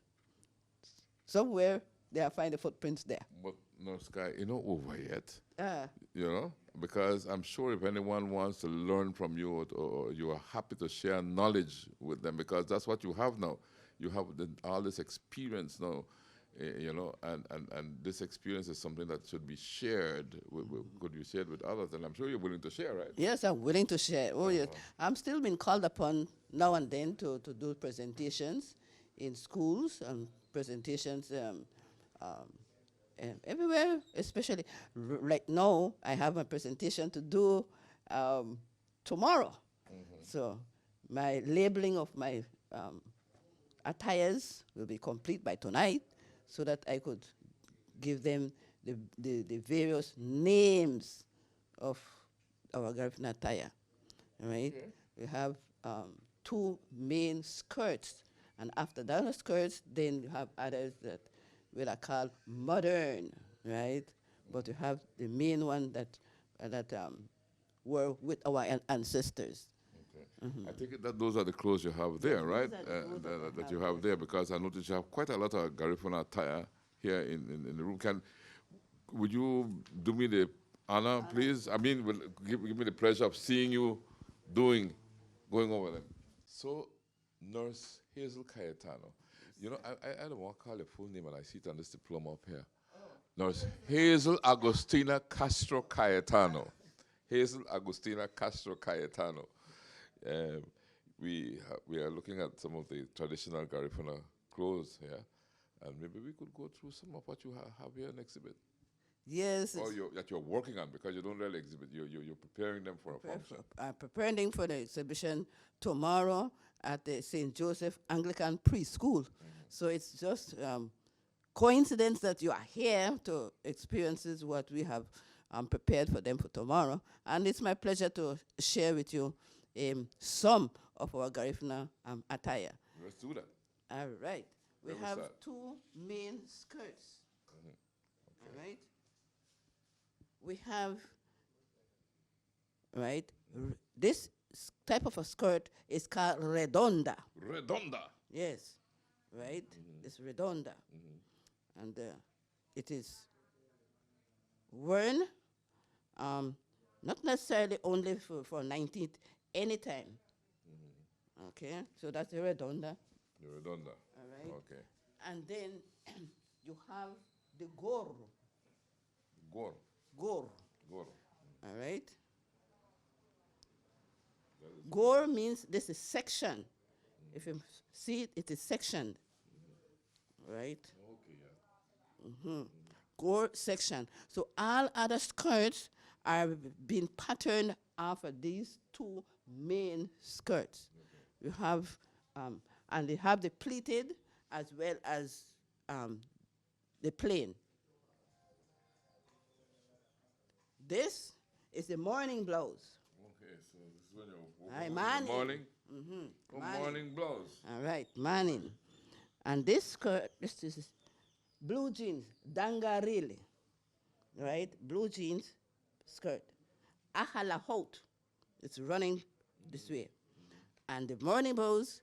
Speaker 6: somewhere they are find the footprints there.
Speaker 1: But no, Sky, you're not over yet.
Speaker 6: Ah,
Speaker 1: You know, because I'm sure if anyone wants to learn from you, or you are happy to share knowledge with them, because that's what you have now. You have all this experience now, you know, and this experience is something that should be shared. Could be shared with others, and I'm sure you're willing to share, right?
Speaker 6: yes, I'm willing to share. Oh, yes. I'm still being called upon now and then to do presentations in schools and presentations everywhere, especially right now. I have a presentation to do tomorrow. So my labeling of my attires will be complete by tonight, so that I could give them the various names of our Garifuna attire. Right?
Speaker 1: Okay.
Speaker 6: We have two main skirts, and after that skirts, then you have others that we are called modern, right? But you have the main one that were with our ancestors.
Speaker 1: I think that those are the clothes you have there, right?
Speaker 6: those are the clothes
Speaker 1: That you have there, because I noticed you have quite a lot of Garifuna attire here in the room. Would you do me the honor, please? I mean, give me the pleasure of seeing you going over them. So, Nurse Hazel Cayetano. You know, I don't want to call your full name, and I see it on this diploma up here. Nurse Hazel Agustina Castro Cayetano. Hazel Agustina Castro Cayetano. We are looking at some of the traditional Garifuna clothes here, and maybe we could go through some of what you have here and exhibit.
Speaker 6: Yes.
Speaker 1: Or that you're working on, because you don't really exhibit. You're preparing them for a function.
Speaker 6: I'm preparing them for the exhibition tomorrow at the St. Joseph Anglican Preschool. So it's just coincidence that you are here to experience what we have prepared for them for tomorrow. And it's my pleasure to share with you some of our Garifuna attire.
Speaker 1: Let's do that.
Speaker 6: All right. We
Speaker 1: Where we
Speaker 6: have
Speaker 1: start?
Speaker 6: two main skirts. All right. We have, right, this type of a skirt is called redonda.
Speaker 1: Redonda.
Speaker 6: Yes, right? It's redonda. And it is worn not necessarily only for 19th, anytime. Okay, so that's the redonda.
Speaker 1: The redonda.
Speaker 6: All right.
Speaker 1: Okay.
Speaker 6: And then you have the gorro.
Speaker 1: Gor.
Speaker 6: Gorro.
Speaker 1: Gor.
Speaker 6: All right. Gore means this is section. If you see it, it is sectioned. Right?
Speaker 1: Okay, yeah.
Speaker 6: Gore section. So all other skirts are being patterned after these two main skirts. You have, and they have the pleated as well as the plain. This is the morning blouse.
Speaker 1: Okay, so this is when you're
Speaker 6: Aye,
Speaker 1: in
Speaker 6: morning.
Speaker 1: the morning. Oh,
Speaker 6: Morning.
Speaker 1: morning blouse.
Speaker 6: All right, morning. And this skirt, this is blue jeans, dangarili, right? Blue jeans skirt. Ahala hot, it's running this way. And the morning blouse,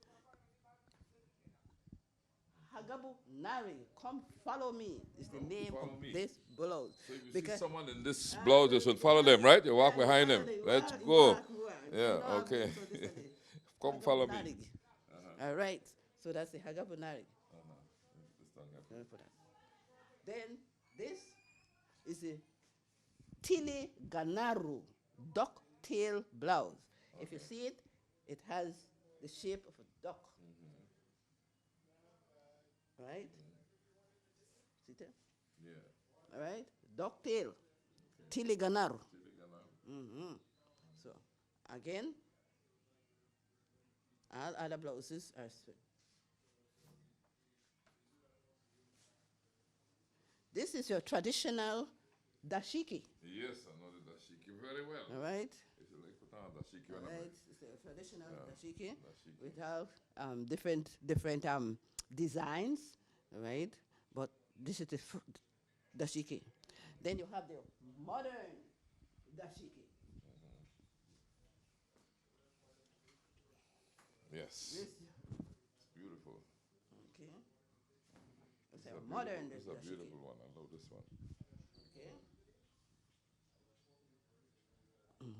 Speaker 6: Hagabu Nari, come follow me, is the name
Speaker 1: follow
Speaker 6: of
Speaker 1: me.
Speaker 6: this blouse.
Speaker 1: So if you see someone in this blouse, you should follow them, right? You walk behind them. Let's go.
Speaker 6: Walk.
Speaker 1: Yeah, okay. Come follow me.
Speaker 6: Narig. All right. So that's the Hagabu Narig. Then this is a Tili Ganaru duck-tail blouse. If you see it, it has the shape of a duck. Right? See it?
Speaker 1: Yeah.
Speaker 6: All right? Duck-tail. Tili Ganaru. So, again, all other blouses are straight. This is your traditional dashiki.
Speaker 1: Yes, I know the dashiki very well.
Speaker 6: All right?
Speaker 1: It's like put on dashiki on
Speaker 6: Right, it's a traditional dashiki.
Speaker 1: dashiki.
Speaker 6: We have different designs, right? But this is the dashiki. Then you have the modern dashiki.
Speaker 1: Yes.
Speaker 6: This,
Speaker 1: It's beautiful.
Speaker 6: okay. Say modern
Speaker 1: This is a
Speaker 6: dashiki.
Speaker 1: beautiful one. I love this one.
Speaker 6: Okay.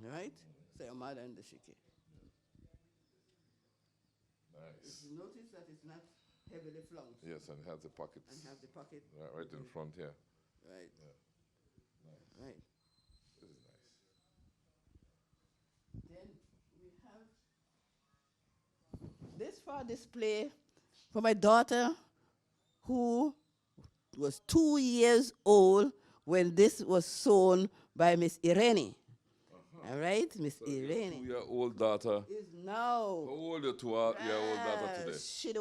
Speaker 6: Right? Say a modern dashiki.
Speaker 1: Nice.
Speaker 6: You notice that it's not heavily flounced
Speaker 1: Yes, and it has the pockets
Speaker 6: and have the pocket.
Speaker 1: right in front here.
Speaker 6: Right. Right.
Speaker 1: This is nice.
Speaker 6: Then we have this for display for my daughter who was 2 years old when this was sewn by Miss Irene. All right, Miss
Speaker 1: So your
Speaker 6: Irene.
Speaker 1: 2-year-old daughter.
Speaker 6: Is now.
Speaker 1: How old your 2-year-old daughter today?
Speaker 6: She'd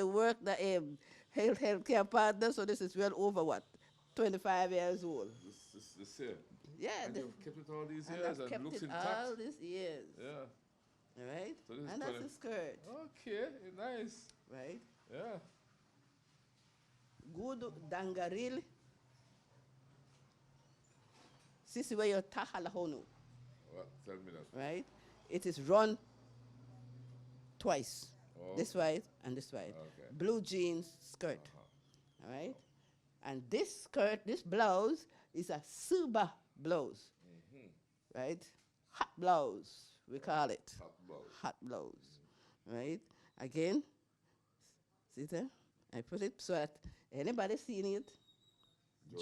Speaker 6: work the healthcare partner, so this is well over what? 25 years old.
Speaker 1: This year.
Speaker 6: Yeah.
Speaker 1: And you've kept it all these
Speaker 6: and
Speaker 1: years
Speaker 6: I've
Speaker 1: and
Speaker 6: kept
Speaker 1: looks
Speaker 6: it
Speaker 1: intact.
Speaker 6: all these years.
Speaker 1: Yeah.
Speaker 6: All right?
Speaker 1: So this is
Speaker 6: And that's
Speaker 1: 20
Speaker 6: a skirt.
Speaker 1: Okay, nice.
Speaker 6: Right?
Speaker 1: Yeah.
Speaker 6: Good dangaril. Sisi where your tahalahonu.
Speaker 1: Well, tell me that.
Speaker 6: Right? It is run twice.
Speaker 1: Oh.
Speaker 6: This white and this white.
Speaker 1: Okay.
Speaker 6: Blue jeans skirt. All right? And this skirt, this blouse, is a suba blouse. Right? Hot blouse, we call it.
Speaker 1: Hot blouse.
Speaker 6: Hot blouse. Right? Again, see there? I put it so that anybody seeing it,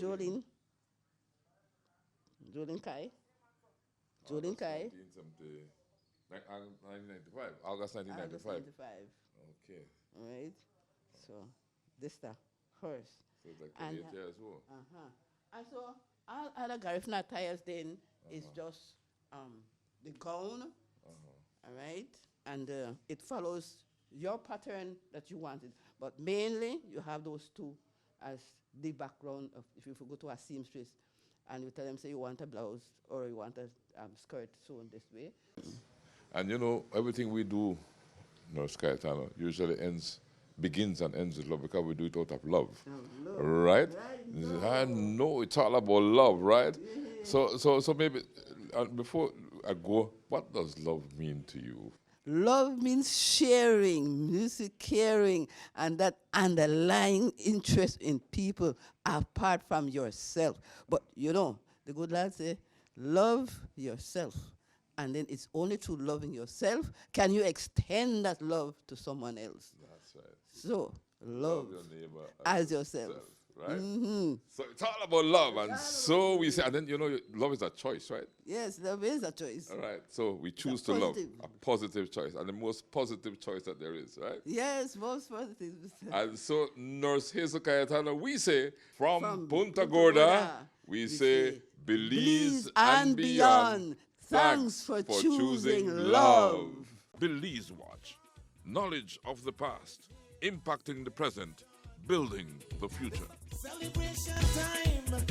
Speaker 6: Jolene Kai. Jolene Kai.
Speaker 1: 1995. August 1995.
Speaker 6: August 95.
Speaker 1: Okay.
Speaker 6: All right? So, this the hers.
Speaker 1: So it's like
Speaker 6: And,
Speaker 1: 8 years old.
Speaker 6: And so, all other Garifuna attires then is just the gown, all right? And it follows your pattern that you wanted. But mainly, you have those two as the background of, if you go to a seamstress and you tell them, say, you want a blouse or you want a skirt sewn this way.
Speaker 1: And you know, everything we do, Nurse Cayetano, usually begins and ends with love because we do it out of love. Right? I know it's all about love, right? So maybe before I go, what does love mean to you?
Speaker 6: Love means sharing, music, caring, and that underlying interest in people apart from yourself. But you know, the good Lord say, love yourself. And then it's only through loving yourself can you extend that love to someone else.
Speaker 1: That's right.
Speaker 6: So, love
Speaker 1: your neighbor
Speaker 6: as yourself.
Speaker 1: Right?
Speaker 6: Mm-hmm.
Speaker 1: So it's all about love. And so we say, and then, you know, love is a choice, right?
Speaker 6: Yes, love is a choice.
Speaker 1: All right. So we choose to love. A positive choice. And the most positive choice that there is, right?
Speaker 6: Yes, most positive.
Speaker 1: And so, Nurse Hazel Cayetano, we say, from Punta
Speaker 6: Gorda,
Speaker 1: Gorda, we say, Belize and beyond.
Speaker 6: Thanks for choosing love.
Speaker 1: Belize Watch. Knowledge of the past, impacting the present, building the future.
Speaker 2: Celebration time.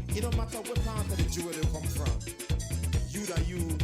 Speaker 2: It don't matter what part of the jewel you come from. You that you